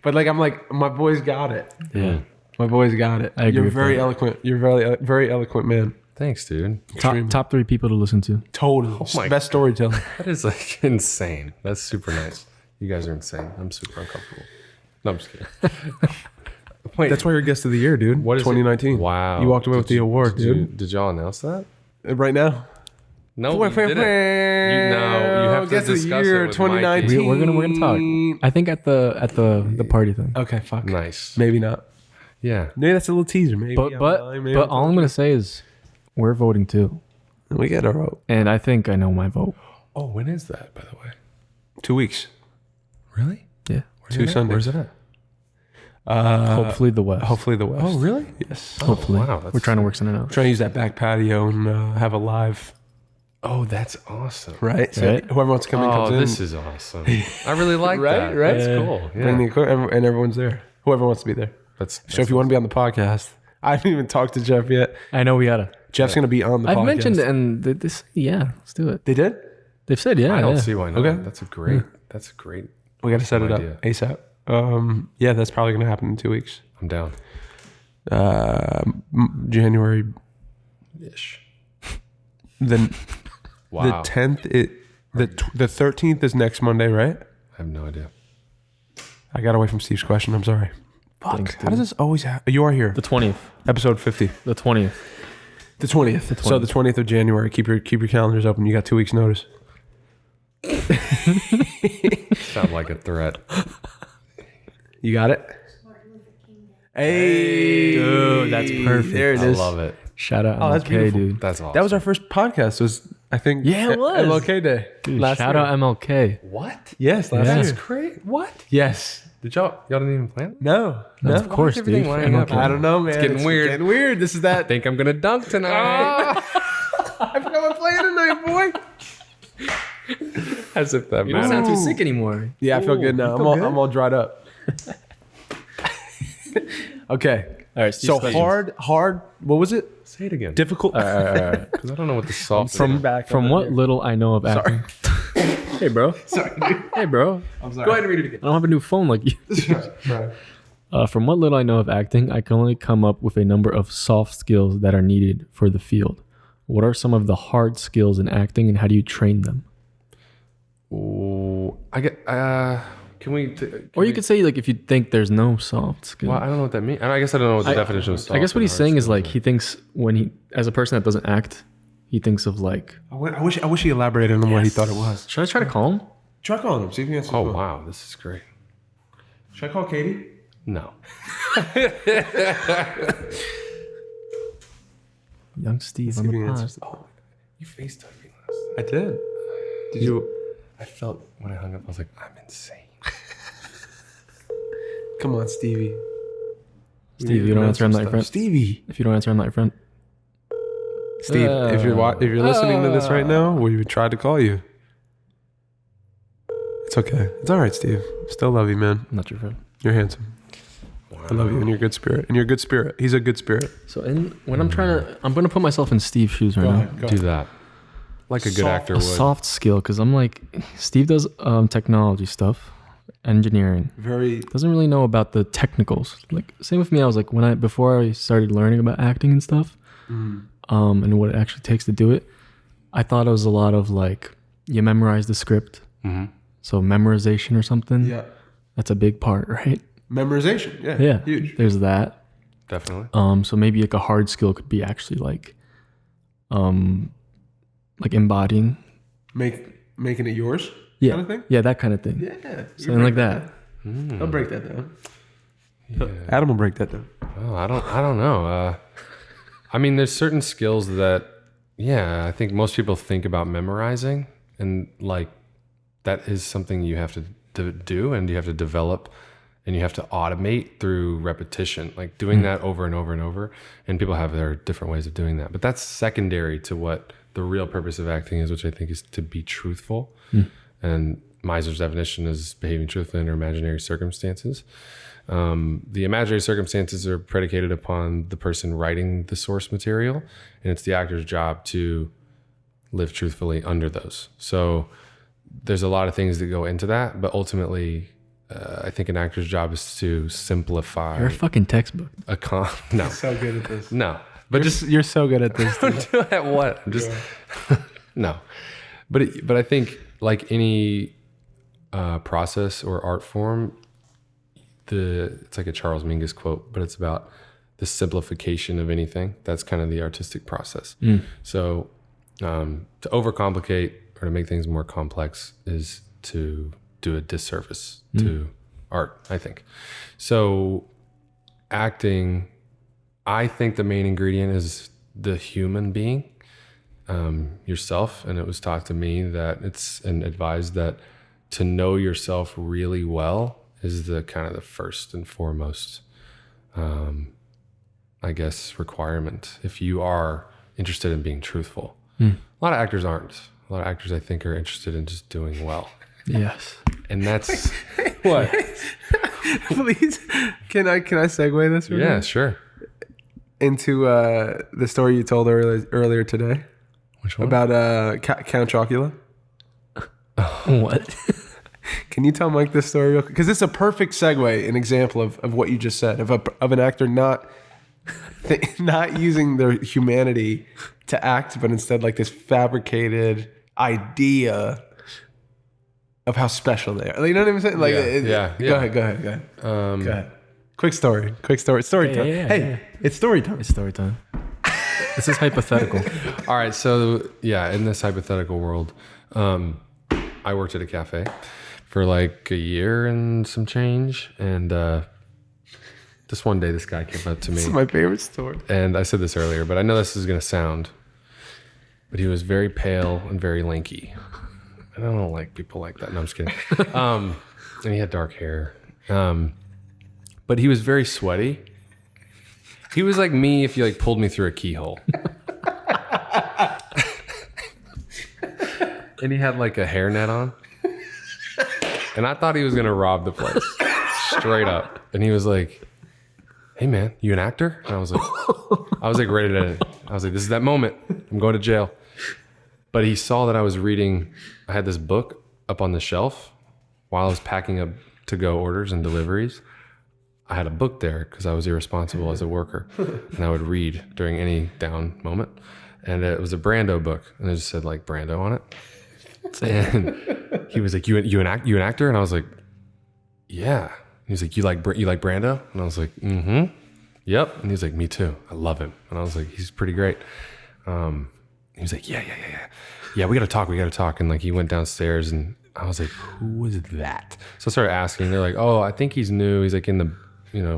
But like I'm like, my boy's got it. Yeah. My boy's got it. I agree You're with very that. eloquent. You're very eloquent man. Thanks, dude. Top 3 people to listen to. Totally. my Best storytelling. That is like insane. That's super nice. You guys are insane. I'm super uncomfortable. No, I'm just kidding. Wait, That's why you're guest of the year, dude. what is it? 2019. Wow. You walked away with the award, dude. Did y'all announce that? Right now. No, we didn't. You have to Guest of the discuss year it with 2019. Mikey. We're gonna talk. I think at the party thing. Okay, fuck. Nice. Maybe not. Yeah. Maybe that's a little teaser. Maybe. But I'm but lying, maybe but I'm all I'm gonna say is we're voting too, we get a vote. and I think I know my vote. Oh, when is that, by the way? 2 weeks. Really? Yeah. Where's Two it at? Sundays. Where's it at? Hopefully the West. Hopefully the West. Oh, really? Yes. Hopefully. wow, that's- We're trying to work something out. Trying to use that back patio and have a live. Oh, that's awesome. Right. So Right. whoever wants to come in Oh, comes in. this is awesome. I really like Right, that. right. That's Yeah. cool. Yeah. Bring the equipment and everyone's there. Whoever wants to be there. That's So if you want to be on the podcast, I haven't even talked to Jeff yet. I know we gotta. Jeff's going to be on the podcast. I've mentioned it, and this. Yeah, let's do it. They did? They've said yeah. I don't yeah. see why not. Okay. That's a great. That's a great. We got to set it up idea. ASAP. Yeah, that's probably going to happen in 2 weeks. I'm down. January Ish. the Wow. the 10th. The 13th is next Monday, right? I have no idea. I got away from Steve's question. I'm sorry. Fuck. Thanks, How does this always happen? You are here. The 20th. Episode 50. The 20th. The 20th. So the 20th of January. Keep your calendars open. You got 2 weeks notice. Sound like a threat. You got it? Hey. Dude, that's perfect. There it I is. love it. Shout out Oh, that's MLK, beautiful. dude. That's awesome. That was our first podcast. Was I think? Yeah, it was. MLK Day. Dude, last shout year. out MLK. what? Yes, last Yeah. year. That's great. What? Yes. Did y'all didn't even plan it? No. Of course, dude. everything lining up? MLK. I don't know, man. getting weird. Getting weird. This is that. I think I'm gonna dunk tonight. I forgot what playing tonight, boy. As if that You don't matters. sound too sick anymore. Yeah, I feel good now. I'm all dried up. Okay. All right, Steve, So questions. hard. What was it? Say it again. Difficult. Because I don't know what the soft From is. back. From what little I know of acting. Hey, bro. Sorry, dude. Hey, bro. I'm sorry. Go ahead and read it again. I don't have a new phone like you. Right. From what little I know of acting, I can only come up with a number of soft skills that are needed for the field. What are some of the hard skills in acting, and how do you train them? Ooh, I get. Can we? Or you could say, like, if you think there's no soft skill. Well, I don't know what that means. I guess I don't know what the definition of soft I guess what and he's hard saying is skills like are. he thinks when he, as a person that doesn't act, he thinks of like. I wish he elaborated on what he thought it was. Should I try to call him? Try calling him. See if he answers. Oh the phone. wow, this is great. Should I call Katie? No. Young Steve See on if the he pod. answers the phone. You FaceTimed me last. I did. Did you? I felt when I hung up, I was like, I'm insane. Come on, Stevie. Steve, you don't answer, I'm not your friend. Stevie. If you don't answer, I'm not your friend. Steve, if you're listening to this right now, we tried to call you. It's okay. It's all right, Steve. Still love you, man. I'm not your friend. You're handsome. I love you, and you're a good spirit. And you're a good spirit. He's a good spirit. So when I'm going to put myself in Steve's shoes right now. Do that. Like a good actor A would. soft skill, because I'm like, Steve does technology stuff, engineering. Very. Doesn't really know about the technicals. Like same with me. I was like before I started learning about acting and stuff, and what it actually takes to do it. I thought it was a lot of like you memorize the script, so memorization or something. Yeah. That's a big part, right? Memorization. Yeah. Yeah, Huge. There's that. Definitely. So maybe like a hard skill could be actually like embodying. Making it yours. Yeah. Kind of thing. Yeah, that kind of thing. Yeah. Something like that. I'll break that down. Adam will break that down. Oh, I don't know. I mean, there's certain skills that, yeah, I think most people think about memorizing, and like that is something you have to do, and you have to develop, and you have to automate through repetition, like doing that over and over and over. And people have their different ways of doing that, but that's secondary to what the real purpose of acting is, which I think is to be truthful. And Miser's definition is behaving truthfully under imaginary circumstances. The imaginary circumstances are predicated upon the person writing the source material, and it's the actor's job to live truthfully under those. So there's a lot of things that go into that, but ultimately, I think an actor's job is to simplify. You're a fucking textbook. No, So good at this. no, but just You're so good at this. at what? I'm just no, but I think like any process or art form, it's like a Charles Mingus quote, but it's about the simplification of anything. That's kind of the artistic process. So to overcomplicate or to make things more complex is to do a disservice to art, I think. So acting, I think the main ingredient is the human being, yourself. And it was taught to me that and advised that to know yourself really well is the kind of the first and foremost, I guess, requirement if you are interested in being truthful. A lot of actors aren't. A lot of actors, I think, are interested in just doing well. Yes. And that's what? Please, can I segue this? Right Yeah, now? sure. Into the story you told earlier today Which one? about Count Chocula. What? Can you tell Mike this story real quick? Because it's a perfect segue, an example of what you just said of an actor not using their humanity to act, but instead like this fabricated idea of how special they are. Like, you know what I'm saying? Like, Yeah. Go ahead. Go ahead. Quick story. Story time. yeah, Hey, yeah. it's story time. It's story time. This is hypothetical. All right. So yeah, in this hypothetical world, I worked at a cafe for like a year and some change, and to this one day, this guy came up to me. This is my favorite story. And I said this earlier, but I know this is going to sound, but he was very pale and very lanky. And I don't like people like that. No, I'm just kidding. And he had dark hair. But he was very sweaty. He was like me if you like pulled me through a keyhole. And he had like a hairnet on. And I thought he was going to rob the place. Straight up. And he was like, hey man, you an actor? And I was like ready to, I was like, this is that moment. I'm going to jail. But he saw that I was reading, I had this book up on the shelf while I was packing up to-go orders and deliveries. I had a book there because I was irresponsible as a worker. And I would read during any down moment. And it was a Brando book. And it just said like Brando on it. And he was like, you an actor? And I was like, yeah. He was like, you like Brando? And I was like, mm-hmm. Yep. And he was like, me too. I love him. And I was like, he's pretty great. He was like, yeah. Yeah, we got to talk. And like, he went downstairs and I was like, who was that? So I started asking. They're like, oh, I think he's new. He's like in the,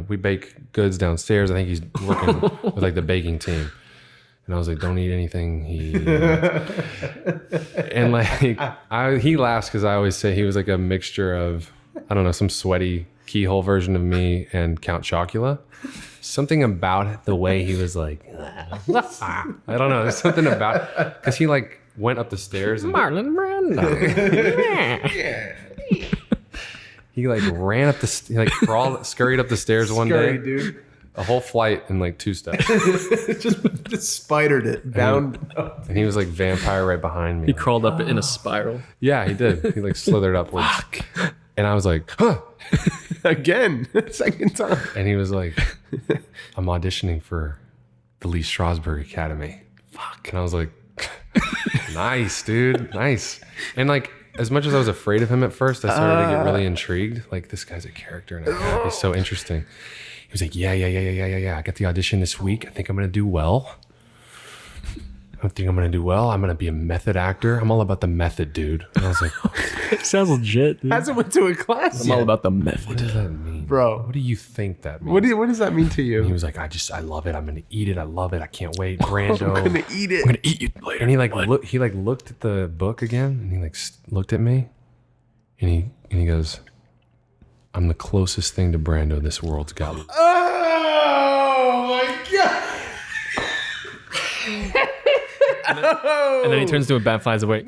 we bake goods downstairs. I think he's working with like the baking team. And I was like, don't eat anything. And like, he laughs because I always say he was like a mixture of, I don't know, some sweaty keyhole version of me and Count Chocula. Something about the way he was like, I don't know. There's something about, because he like went up the stairs. And Marlon Brando. Yeah. He like ran up he like scurried up the stairs one day. Dude. A whole flight in like 2 steps. just spidered it down. And he was like vampire right behind me. He crawled up in a spiral. Yeah, he did. He like slithered upwards. And I was like, huh. Again, second time. And he was like, I'm auditioning for the Lee Strasberg Academy. Fuck. And I was like, nice, dude. Nice. And like, as much as I was afraid of him at first, I started to get really intrigued. Like, this guy's a character and a half. He's so interesting. He was like, yeah. I got the audition this week. I think I'm going to do well. I'm going to be a method actor. I'm all about the method, dude. And I was like, Sounds legit, dude. Hasn't went to a class I'm all yet. about the what method. does that mean? Bro. What do you think that means? What does that mean to you? And he was like, I love it. I'm going to eat it. I love it. I can't wait. Brando. I'm gonna eat it. I'm gonna eat you later. And he like looked at the book again, and he like looked at me, and he goes, "I'm the closest thing to Brando this world's got." Oh my god! And then he turns to a bat, flies away.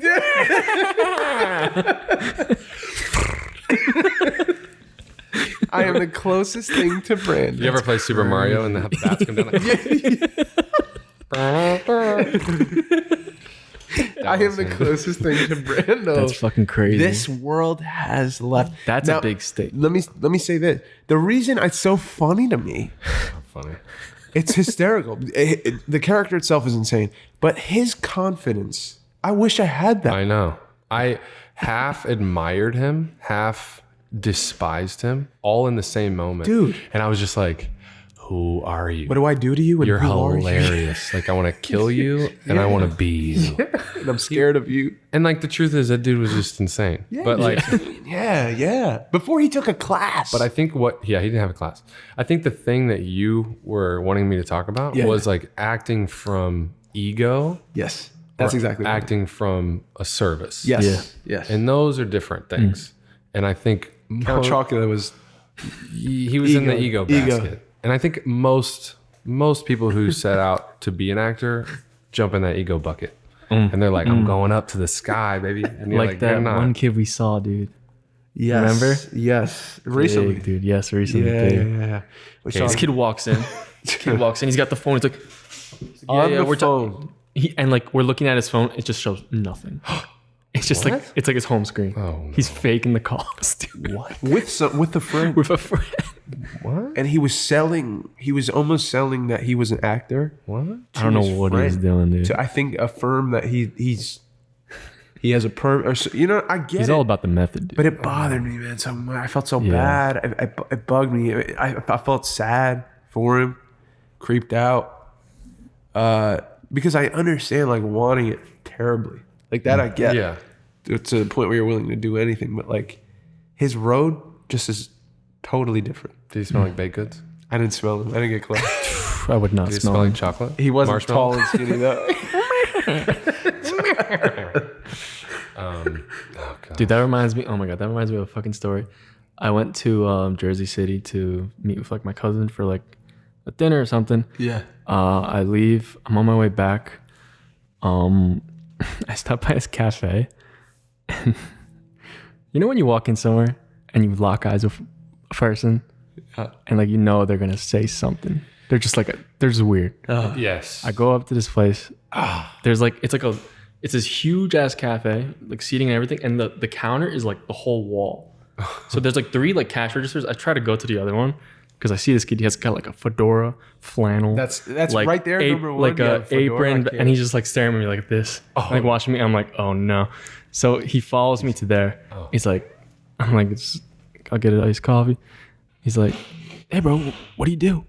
I am the closest thing to Brando. You ever play Super Mario and the bats come down? Like, I am the closest thing to Brando. That's fucking crazy. This world has left. That's Now, a big stake. Let me say this. The reason it's so funny to me, funny. it's hysterical. The character itself is insane, but his confidence. I wish I had that. I know. I half admired him, half despised him, all in the same moment, Dude. And I was just like, "Who are you? What do I do to you? And You're who are you? hilarious. Like I want to kill you, and I want to be you." And I'm scared of you. And like the truth is, that dude was just insane. But like, Yeah. Before he took a class. but I think he didn't have a class. I think the thing that you were wanting me to talk about was like acting from ego. Yes, that's or exactly what I acting from a service. Yes. Yes. And those are different things. And I think Count Chocula was he was in the ego Ego. basket. And I think most people who set out to be an actor jump in that ego bucket. And they're like, I'm going up to the sky, baby. And you're like that "You're not." one kid we saw, dude. yes. Remember? Yes. Recently. Big, dude. Yes, recently. big. Yeah. We saw This kid walks in. He's got the phone. He's like, on the we're phone. and like we're looking at his phone. It just shows nothing. It's just like it's like his home screen. Oh, no. He's faking the calls, dude. with a friend. With a friend. What? And he was almost selling that he was an actor. What? I don't know what he's doing, dude. To I think affirm that he has a perm or so, I get He's it. all about the method, dude. But it bothered me, man. So much. I felt so bad. It bugged me. I felt sad for him, creeped out, because I understand like wanting it terribly, like that. I get. Yeah. To the point where you're willing to do anything, but like his road just is totally different. Did he smell like baked goods? I didn't smell him. I didn't get close. I would not Did it smell smell him. like chocolate? He wasn't Marshmallow? tall and skinny though. Dude, that reminds me. Oh my god, that reminds me of a fucking story. I went to Jersey City to meet with like my cousin for like a dinner or something. Yeah. I leave. I'm on my way back. I stop by this cafe, and you know when you walk in somewhere and you lock eyes with a person, and like they're gonna say something. They're just like they're just weird. Yes. I go up to this place. There's like it's this huge ass cafe, like seating and everything, and the counter is like the whole wall. So there's like 3 like cash registers. I try to go to the other one because I see this kid. He has got like a fedora, flannel. That's like, right there. Number one. like Yeah, a fedora, apron, I and he's just like staring at me like this, like watching me. I'm like, oh no. So he follows me to there. He's like, I'm like, I'll get an iced coffee. He's like, hey bro, what do?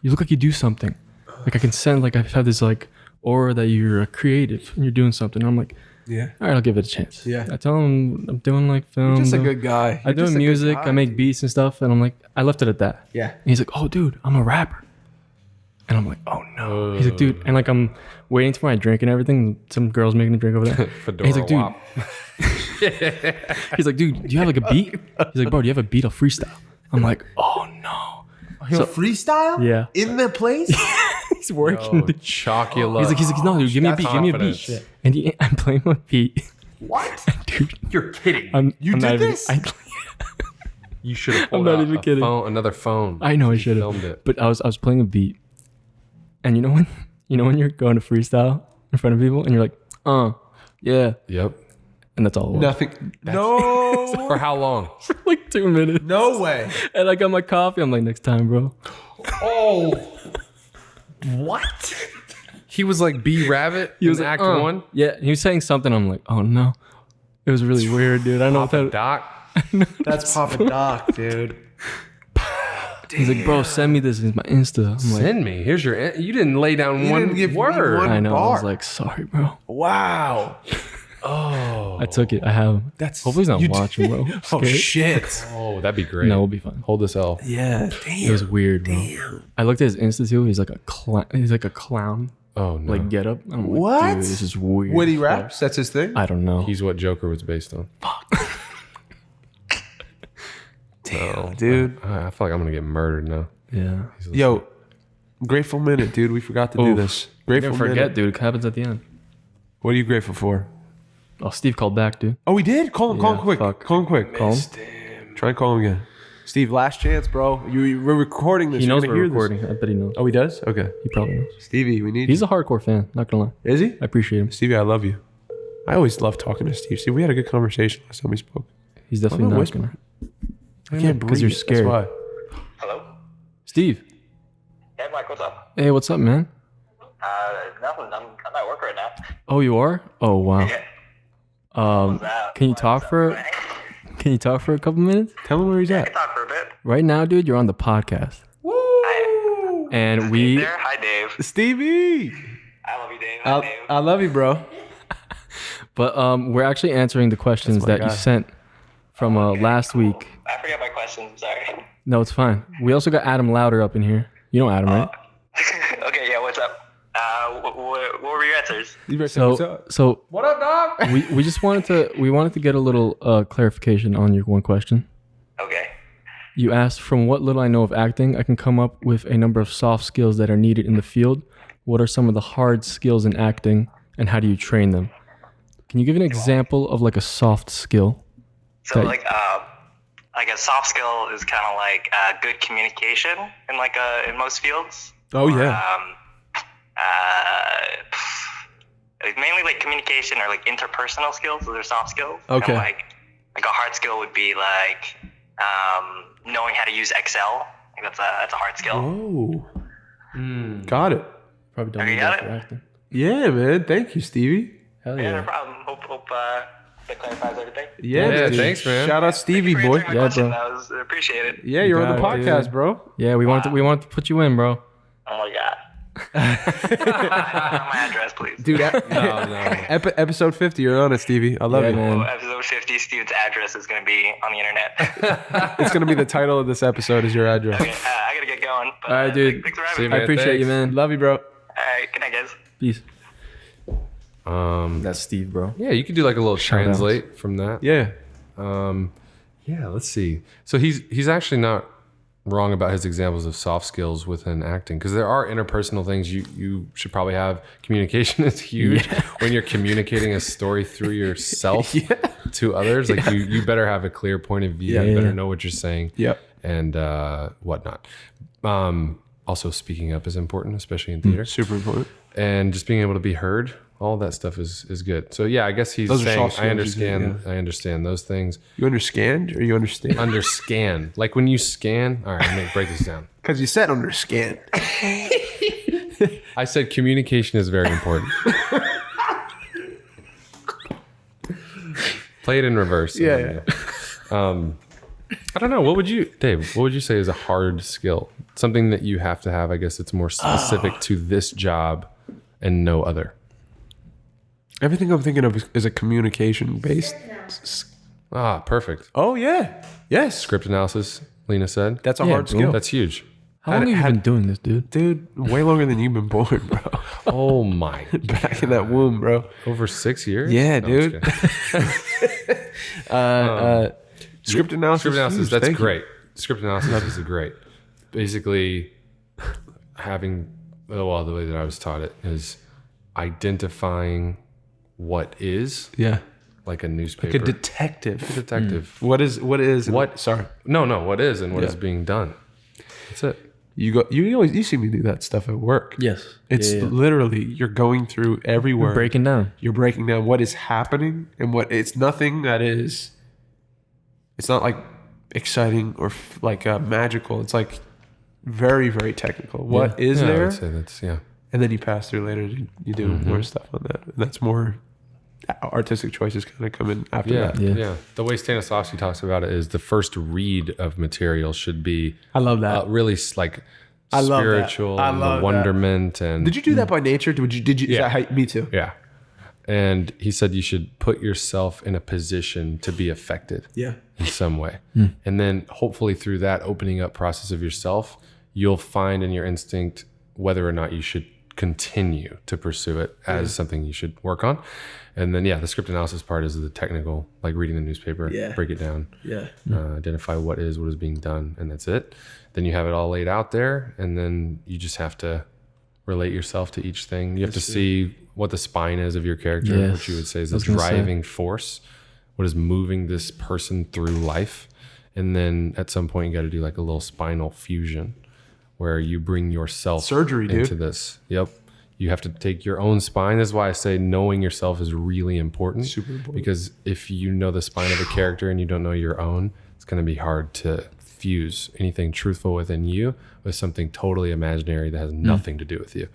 You look like you do something. Like I can sense, like I have this like aura that you're creative and you're doing something. And I'm like, Yeah. all right, I'll give it a chance. Yeah. I tell him I'm doing like film. You're just a doing- good guy. I You're do just a good music. guy, I make dude. beats and stuff. And I'm like, I left it at that. Yeah. And he's like, oh, dude, I'm a rapper. And I'm like, oh no. He's like, dude. And like, I'm waiting for my drink and everything. Some girl's making a drink over there. And he's like, dude. Wop. He's like, dude, do you have like a beat? He's like, bro, do you have a beat? I'll freestyle. I'm like, oh no. He'll freestyle? Yeah. In the place? He's working. Oh, Chocula. He's like, no, dude, give me a That's beat. Give me a confidence. beat. And I'm playing my beat. What? Dude, You're kidding. I'm You not did even- this? You should have I'm pulled not out even kidding. another phone. I know I You should have. filmed it. But I was playing a beat. And you know when you're going to freestyle in front of people and you're like, yeah. Yep. And that's all it was. Nothing. No. For how long? Like 2 minutes. No way. And I got my coffee. I'm like, next time, bro. Oh. What? He was like B Rabbit He was in like, Act 1. Yeah, he was saying something. I'm like, oh no. It was really weird, dude. I know what Papa that. Doc. That's Papa Doc, dude. He's like, bro, send me this. It's my Insta. I'm like, Send me. Here's your. You didn't lay down You one didn't give me word. one- I know. I bar. was like, sorry, bro. Wow. Oh. I took it. I have him. That's Hopefully he's not you did- watching, bro. Oh Scared. shit. Oh, that'd be great. No, we'll be fine. Hold this L. Yeah. It was weird, bro. I looked at his Insta too. He's like a clown. He's like a clown, Oh no. like get up. I'm like, What? dude, this is weird. When he raps, that's his thing. I don't know. He's what Joker was based on. Damn, dude. I feel like I'm gonna get murdered now. Yeah. Yo, grateful minute, dude. We forgot to do Oof. this. Never Grateful forget, minute. dude. It happens at the end. What are you grateful for? Oh, Steve called back, dude. Oh, we did. Call him. Call him Yeah, quick. fuck. Call him quick. Call him. Try and call him again. Steve, last chance, bro. We're recording this. He You're knows gonna we're hear this. recording. I bet he knows. Oh, he does. Okay. He probably knows. Stevie, we need. He's a hardcore fan. Not gonna lie. Is he? I appreciate him. Stevie, I love you. I always love talking to Steve. See, we had a good conversation last time we spoke. He's definitely I'm not not whispering. gonna. I can't Because you're breathe. scared. That's Hello? Steve. Hey, Mike, what's up? Hey, what's up, man? Nothing. I'm at work right now. Oh, you are? Oh, wow. that? Can you talk for a couple minutes? why. Tell him where he's I at. can talk for a bit. Right now, dude, you're on the podcast. Hi. And we There. Hi, Dave. Stevie. I love you, Dave. Hi, Dave. I love you, bro. but we're actually answering the questions That's my that you guy. sent from last week. I forgot my question. Sorry. No, it's fine. We also got Adam Lowder up in here. You know Adam, right? Okay, yeah, what's up? What were your answers? You better say what's So up. so What up, dog? we just wanted to get a little clarification on your one question. Okay. You asked, from what little I know of acting, I can come up with a number of soft skills that are needed in the field. What are some of the hard skills in acting, and how do you train them? Can you give an example of like a soft skill? So Okay. like a soft skill is kind of like good communication in in most fields. Oh yeah. It's mainly like communication or like interpersonal skills. Those are soft skills. Okay. And like a hard skill would be like knowing how to use Excel. I think that's a hard skill. Oh. Got it. Probably don't Okay, need got that it. for acting. Yeah, man. Thank you, Stevie. Hell Yeah, no yeah. problem. Hope that clarifies everything. Yeah, dude. thanks, man. Shout out Stevie, Thank you boy. for answering my Yeah, question. bro. That was appreciate it. Yeah, you're on the got it, podcast, dude. bro. Yeah, we wanted to put you in, bro. Oh my god. My address, please. Dude, No. episode 50, you're on it, Stevie. I love Yeah, you. man. Episode 50, Steve's address is going to be on the internet. It's going to be the title of this episode is your address. Okay, I got to get going. one. But, All right, dude. Thanks for having See you, me. I man. appreciate you, Thanks. man. Love you, bro. All right, good night, guys. Peace. Um, That's Steve, bro. yeah, you could do like a little Shout outs. translate from that. Yeah. Yeah, let's see. So he's actually not wrong about his examples of soft skills within acting, because there are interpersonal things you should probably have. Communication is huge when you're communicating a story through yourself to others. Like you better have a clear point of view. You better know what you're saying. Yep. And whatnot. Also, speaking up is important, especially in theater. Super important. And just being able to be heard. All that stuff is good. So yeah, I guess he's Those are saying soft skills, I understand. yeah. I understand those things. You understand or you understand? Underscan. Like when you scan. All right, let me break this down. Because you said understand. I said communication is very important. Play it in reverse. Yeah. I don't know. What would you, Dave? What would you say is a hard skill? Something that you have to have. I guess it's more specific to this job and no other. Everything I'm thinking of is a communication based. Ah, perfect. Oh, yeah. Yes. Script analysis. Lena said That's a Yeah, hard bro. skill. that's huge. How long have you been doing this, dude? Dude, way longer than you've been born, bro. Oh my! Back in that womb, bro. Over 6 years. Yeah, No, I'm dude. just kidding. Script analysis. Script analysis. huge. That's Thank you. great. Script analysis is great. Basically, having the way that I was taught it is identifying what is Yeah. like a newspaper. Like a detective. detective. What is? What? Sorry. No. What is and what is Yeah. being done. That's it. You see me do that stuff at work. Yes. It's literally you're going through every word. Breaking down. You're breaking down what is happening and what it's nothing that is. It's not like exciting or magical. It's like very, very technical. What is I there? would say that's And then you pass through later. And you do more stuff on that. And that's more artistic choices kind of come in after that. Yeah. The way Stanislavski talks about it is the first read of material should be I love that. really like I love that. spiritual I and love the that. wonderment and Did you do that by nature? Did you? Yeah. Is that how, me too. yeah. And he said you should put yourself in a position to be affected Yeah. in some way. And then hopefully through that opening up process of yourself, you'll find in your instinct whether or not you should continue to pursue it as something you should work on. And then, the script analysis part is the technical, like reading the newspaper, break it down, identify what is being done, and that's it. Then you have it all laid out there, and then you just have to relate yourself to each thing. You have to see what the spine is of your character, Yes. which you would say is I the was gonna say. driving force. What is moving this person through life? And then at some point, you got to do like a little spinal fusion where you bring yourself Surgery, into dude. this. Yep. You have to take your own spine. That's why I say knowing yourself is really important. Super important. Because if you know the spine of a character and you don't know your own, it's going to be hard to fuse anything truthful within you with something totally imaginary that has nothing to do with you.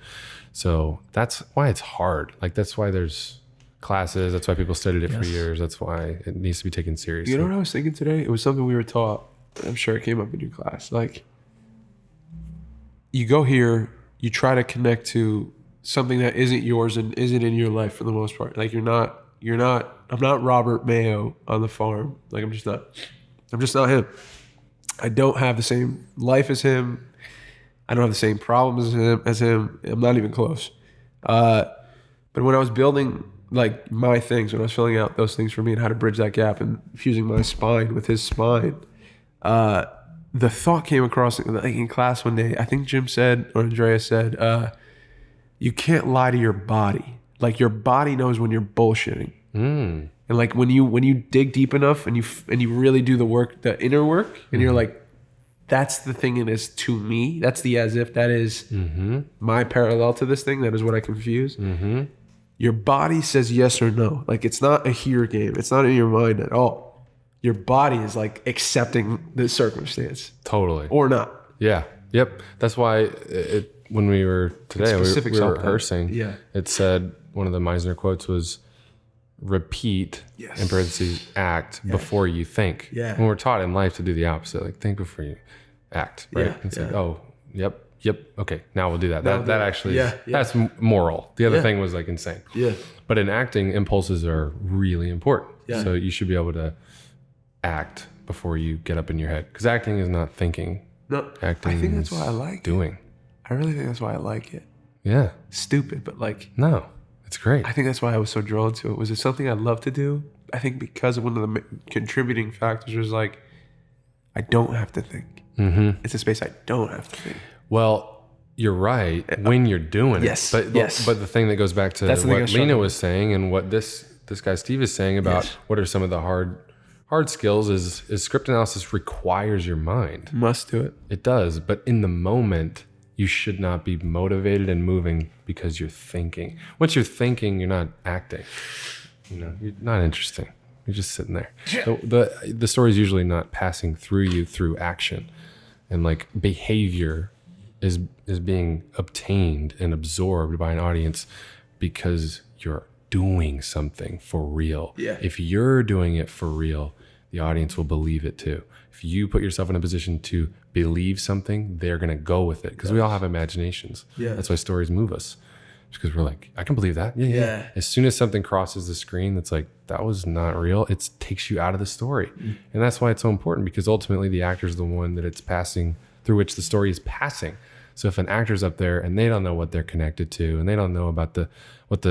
So that's why it's hard. Like that's why there's classes. That's why people studied it for years. That's why it needs to be taken seriously. You know what I was thinking today? It was something we were taught. I'm sure it came up in your class. Like, you go here, you try to connect to something that isn't yours and isn't in your life for the most part. Like I'm not Robert Mayo on the farm. Like I'm just not him. I don't have the same life as him. I don't have the same problems as him. I'm not even close. But when I was building like my things, when I was filling out those things for me and how to bridge that gap and fusing my spine with his spine, the thought came across like in class one day. I think Jim said, or Andrea said, you can't lie to your body. Like your body knows when you're bullshitting. And like when you dig deep enough and you really do the work, the inner work, and you're like, that's the thing it is to me. That's the as if that is my parallel to this thing. That is what I confuse. Your body says yes or no. Like it's not a here game. It's not in your mind at all. Your body is like accepting the circumstance Totally. or not. Yeah. Yep. That's why when we were today, we Specifics were help that. rehearsing. Yeah. It said one of the Meisner quotes was repeat in parentheses act before you think. Yeah. When we're taught in life to do the opposite, like think before you act. Right. Yeah, It's like, yeah. oh, yep. Okay. Now we'll do that. Now That actually, yeah. that's moral. The other Yeah. thing was like insane. Yeah. But in acting, impulses are really important. Yeah. So you should be able to act before you get up in your head, because acting is not thinking. No, Acting I think that's is why I like doing. it. I really think that's why I like it. Yeah. Stupid, but like, No, it's great. I think that's why I was so drawn to it. Was it something I love to do? I think because one of the contributing factors was like, I don't have to think. Mm-hmm. It's a space I don't have to think. Well, you're right when you're doing Yes, it. But yes. but the thing that goes back to That's the thing I what struggle Lena with. was saying and what this guy Steve is saying about Yes. what are some of the hard skills is script analysis requires your mind. Must do it. It does, but in the moment, you should not be motivated and moving because you're thinking. Once you're thinking, you're not acting. You're not interesting. You're just sitting there. So the story is usually not passing through you through action, and like behavior is being obtained and absorbed by an audience because you're doing something for real. Yeah. If you're doing it for real, the audience will believe it too. If you put yourself in a position to believe something, they're going to go with it because we all have imaginations. Yeah. That's why stories move us. Because we're like, I can believe that. Yeah. As soon as something crosses the screen that's like, that was not real, it takes you out of the story. And that's why it's so important, because ultimately the actor is the one that it's passing, through which the story is passing. So if an actor's up there and they don't know what they're connected to, and they don't know about what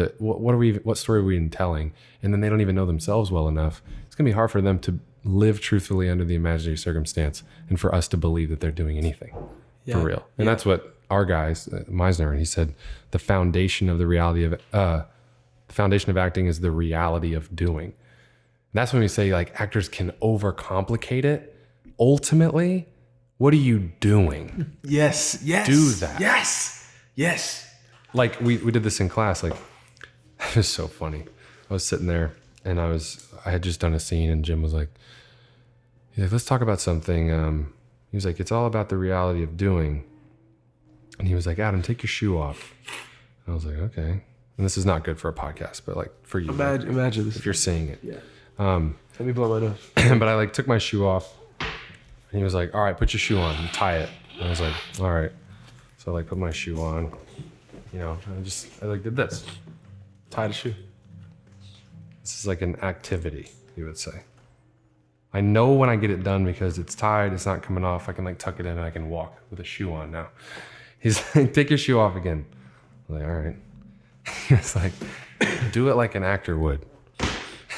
story are we even telling, and then they don't even know themselves well enough, it's gonna be hard for them to live truthfully under the imaginary circumstance and for us to believe that they're doing anything for real. And that's what our guys, Meisner, he said, the foundation of acting is the reality of doing. And that's when we say like actors can overcomplicate it. Ultimately, what are you doing? Yes. Do that. Yes. Like we did this in class. Like it was so funny. I was sitting there and I had just done a scene and Jim was like, he's like, let's talk about something. He was like, it's all about the reality of doing. And he was like, Adam, take your shoe off. And I was like, okay. And this is not good for a podcast, but like for you, Imagine this. if you're saying it. Yeah. Let me blow my nose. But I like took my shoe off and he was like, all right, put your shoe on and tie it. And I was like, all right. So I like put my shoe on, and I like did this. Tied a shoe. This is like an activity, you would say. I know when I get it done because it's tied, it's not coming off. I can like tuck it in and I can walk with a shoe on now. He's like, take your shoe off again. I'm like, all right. He was like, do it like an actor would.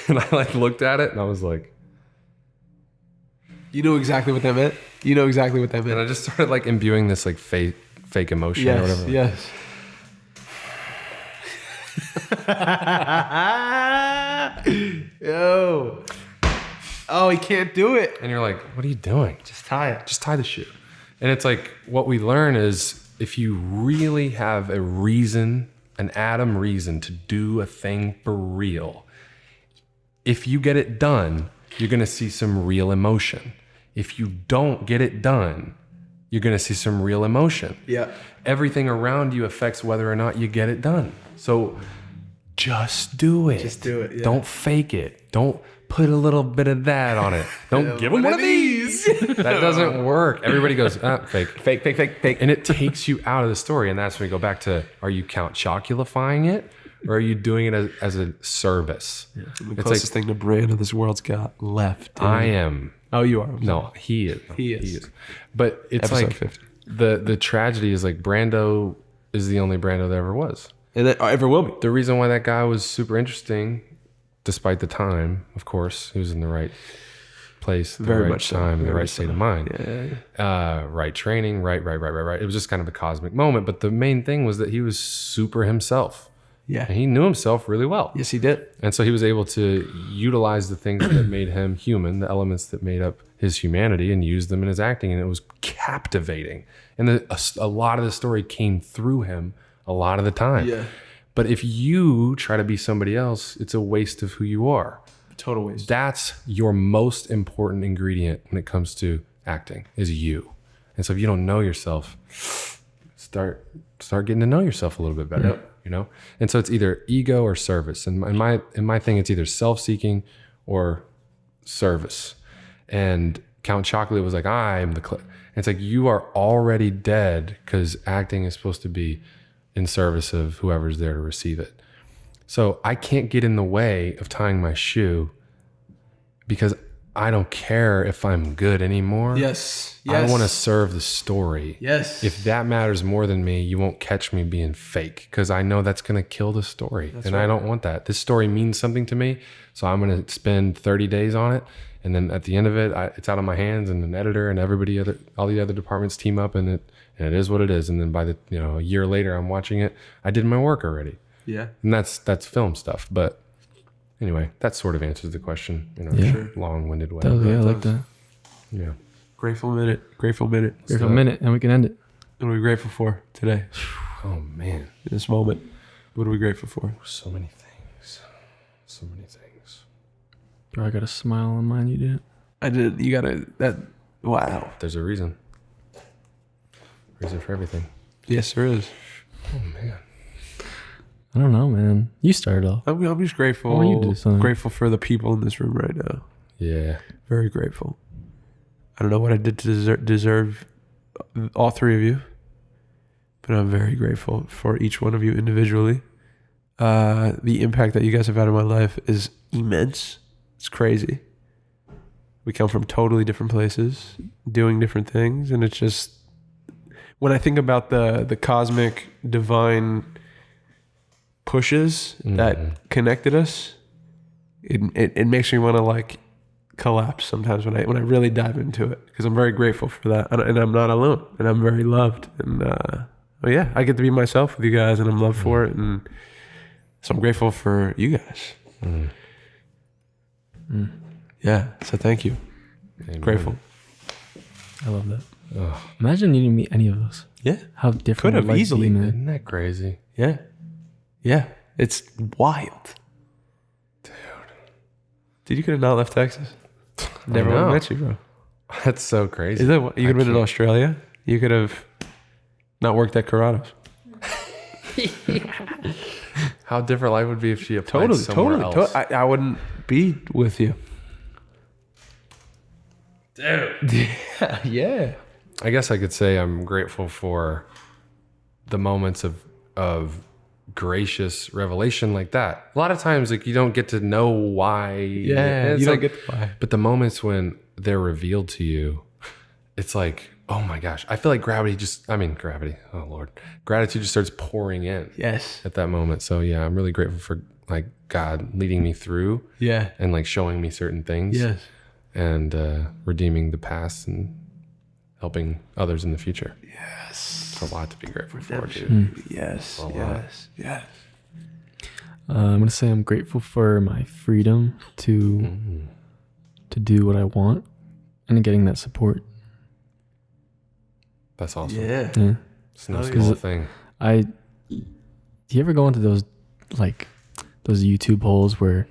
And I like looked at it and I was like, You know exactly what that meant? and I just started like imbuing this like fake emotion or whatever. Yes. Yo. Oh, he can't do it. And you're like, what are you doing? Just tie it. Just tie the shoe. And it's like, what we learn is if you really have a reason, an Adam reason to do a thing for real, if you get it done, you're going to see some real emotion. If you don't get it done, you're going to see some real emotion. Yeah. Everything around you affects whether or not you get it done. So just do it. Just do it, yeah. Don't fake it. Don't put a little bit of that on it. Don't give them one of these. That doesn't work. Everybody goes, fake. Fake. And it takes you out of the story. And that's when we go back to, are you Count Choculaifying it? Or are you doing it as a service? The It's closest thing to Brando this world's got left. Dude. I am. Oh, you are. No, he is. He is. But it's Episode like 50. the tragedy is like Brando is the only Brando there ever was. And that ever will be. The reason why that guy was super interesting, despite the time, of course, he was in the right place, the Very right much so. time, the Very right much state so. of mind, right training, right. It was just kind of a cosmic moment. But the main thing was that he was super himself. Yeah. And he knew himself really well. Yes, he did. And so he was able to utilize the things that made him human, the elements that made up his humanity, and use them in his acting. And it was captivating. And a lot of the story came through him a lot of the time. Yeah. But if you try to be somebody else, it's a waste of who you are. Total waste. That's your most important ingredient when it comes to acting, is you. And so if you don't know yourself, start getting to know yourself a little bit better. Yep. You know? And so it's either ego or service. And in my thing, it's either self-seeking or service. And Count Chocula was like, I'm the it's like, you are already dead, because acting is supposed to be in service of whoever's there to receive it. So I can't get in the way of tying my shoe, because I don't care if I'm good anymore. Yes. I want to serve the story. Yes. If that matters more than me, you won't catch me being fake because I know that's going to kill the story. I don't want that. This story means something to me. So I'm going to spend 30 days on it. And then at the end of it, it's out of my hands, and an editor and all the other departments team up, and it is what it is. And then by the, a year later, I'm watching it. I did my work already. Yeah. And that's film stuff. But anyway, that sort of answers the question in a long-winded way. I like that. Yeah. Grateful minute. Grateful minute. Grateful minute, and we can end it. What are we grateful for today? Oh, man. In this moment, what are we grateful for? So many things. So many things. Bro, I got a smile on mine. You did. I did. You gotta. That. Wow. There's a reason. Reason for everything. Yes, there is. Oh, man. I don't know, man. You started off. I'm just grateful. Or you do something. Grateful for the people in this room right now. Yeah. Very grateful. I don't know what I did to deserve all three of you, but I'm very grateful for each one of you individually. The impact that you guys have had in my life is immense. It's crazy. We come from totally different places, doing different things, and it's just, when I think about the cosmic divine pushes that connected us, it makes me want to like collapse sometimes when I really dive into it, because I'm very grateful for that, and I'm not alone, and I'm very loved, and I get to be myself with you guys, and I'm loved for it, and so I'm grateful for you guys. Yeah, so thank you. Amen. Grateful. I love that. Imagine you didn't meet any of us. Yeah, How different Could have would life be, easily man. Isn't that crazy? yeah, it's wild, dude. You could have not left Texas. Never would have know. met you, bro. That's so crazy. Is that what, you could have been in can't- Australia? You could have not worked at Corrado's. How different life would be if she applied somewhere else. I wouldn't be with you. Dude. Yeah. I guess I could say I'm grateful for the moments of gracious revelation like that. A lot of times, like, you don't get to know why. Yeah, It's you don't like, get to why. But the moments when they're revealed to you, it's like, oh my gosh. I feel like gravity. Oh Lord. Gratitude just starts pouring in Yes. at that moment. So yeah, I'm really grateful for like God leading me through Yeah. and like showing me certain things. Yes. And redeeming the past and helping others in the future. Yes. It's a lot to be grateful for, dude. Yes. A lot. Yes. Yes. I'm gonna say I'm grateful for my freedom to do what I want and getting that support. That's awesome. Yeah. Yeah. It's no Oh, yeah. small thing. Do you ever go into those YouTube holes where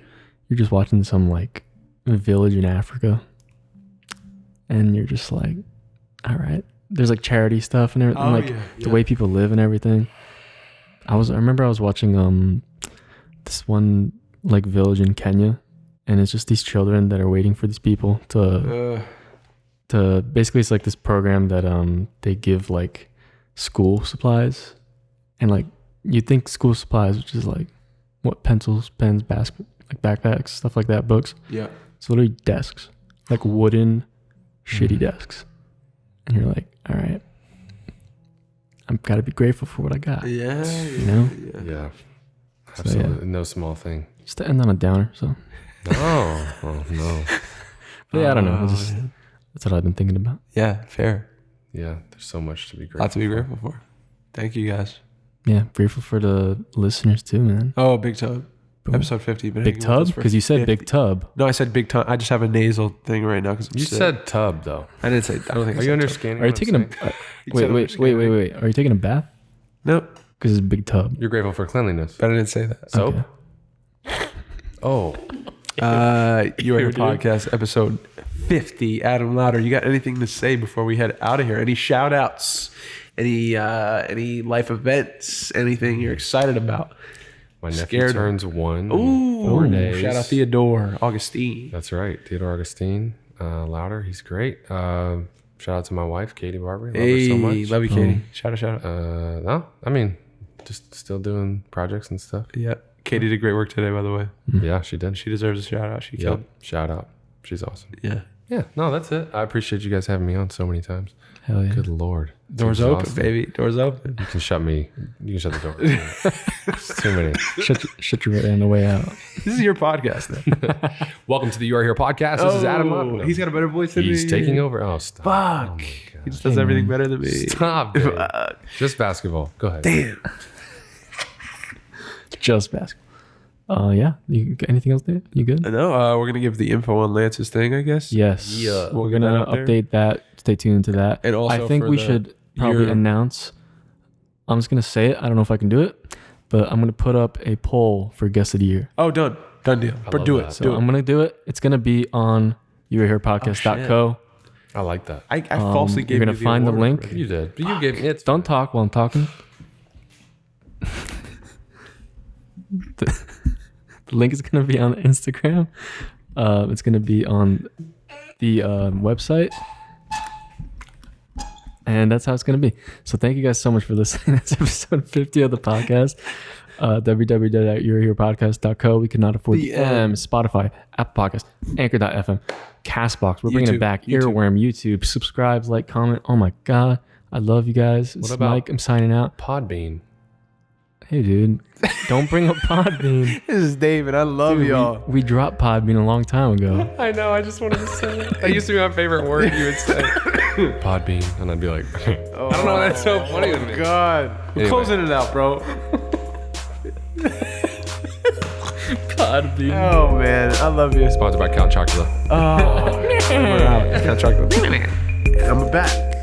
you're just watching some like village in Africa and you're just like, all right, there's like charity stuff and everything, like the way people live and everything. I remember I was watching this one like village in Kenya, and it's just these children that are waiting for these people to basically, it's like this program that they give like school supplies, and like you think school supplies, which is like what, pencils, pens, like backpacks, stuff like that, books. Yeah. It's literally desks, like wooden shitty desks, and you're like, all right, I'm gotta be grateful for what I got. Yeah. You know, Yeah. So, Absolutely. No small thing. just to end on a downer. So, No. Oh, no. but yeah, I don't know. That's what I've been thinking about. Yeah. Fair. Yeah. There's so much to be grateful Lot to be grateful for. Thank you guys. Yeah, grateful for the listeners too, man. Oh, big tub. Boom. Episode 50. Been Big hanging with us tub, for because you said 50. big tub. No, I said big tub. I just have a nasal thing right now because You said tub, though. I didn't say. I don't think. I Are said you tub. understanding? Are you what I'm taking a saying? You said wait? Are you taking a bath? No, Because it's a big tub. You're grateful for cleanliness. but I didn't say that. Soap? Okay. Oh. You are your podcast episode 50. Adam Lowder, you got anything to say before we head out of here? Any shout outs? Any life events? Anything you're excited about? My nephew Scared. turns 1 in Ooh, 4 days. shout out Theodore Augustine. That's right. Theodore Augustine. Lowder. He's great. Shout out to my wife, Katie Barber. Love her so much. Love you, Katie. Shout out. No, I mean, just still doing projects and stuff. Yeah, Katie did great work today, by the way. Yeah, she did. She deserves a shout out. She Yep. killed. Shout out. She's awesome. Yeah. Yeah, no, that's it. I appreciate you guys having me on so many times. Hell yeah. Good Lord. Doors It's open, exhausting. baby. Doors open. You can shut me. You can shut the door. It's too many. Shut your on the way out. This is your podcast then. Welcome to the You Are Here podcast. This is Adam. Oh, he's got a better voice than me. He's taking over. Oh, stop. Fuck. Oh my He God. just does everything better than me. Stop. Dude. Just basketball. Go ahead. Damn. Just basketball. Yeah. Anything else, Dave? You good? No, we're gonna give the info on Lance's thing, I guess. Yes. Yeah. We're We'll get gonna that up there. update that. Stay tuned to that. And also I think for we the should probably year- announce. I'm just gonna say it. I don't know if I can do it, but I'm gonna put up a poll for guest of the year. Oh, done deal. But love do that. it. So Do I'm it. gonna do it. It's gonna be on youareherepodcast.co. I like that. I falsely gave You're gonna you the find the award link. already. You did. But you gave me it. Don't talk while I'm talking. The link is going to be on Instagram. It's going to be on the website. And that's how it's going to be. So thank you guys so much for listening. That's episode 50 of the podcast. www.youareherepodcast.co. We cannot afford the M. Spotify, Apple Podcast, Anchor.fm, Castbox. We're bringing YouTube. it back. Earworm, YouTube. Subscribe, like, comment. Oh my God. I love you guys. It's about- Mike. I'm signing out. Podbean. Hey, dude. Don't bring up Podbean. This is David. I love Dude, y'all. we dropped Podbean a long time ago. I know. I just wanted to say it. That used to be my favorite word you would say. Podbean. And I'd be like, I don't know. That's so funny to me. God. We're Anyway. closing it out, bro. Podbean. Oh man, I love you. Sponsored by Count Chocula. Oh, we're out. Count Chocolate. I'm back.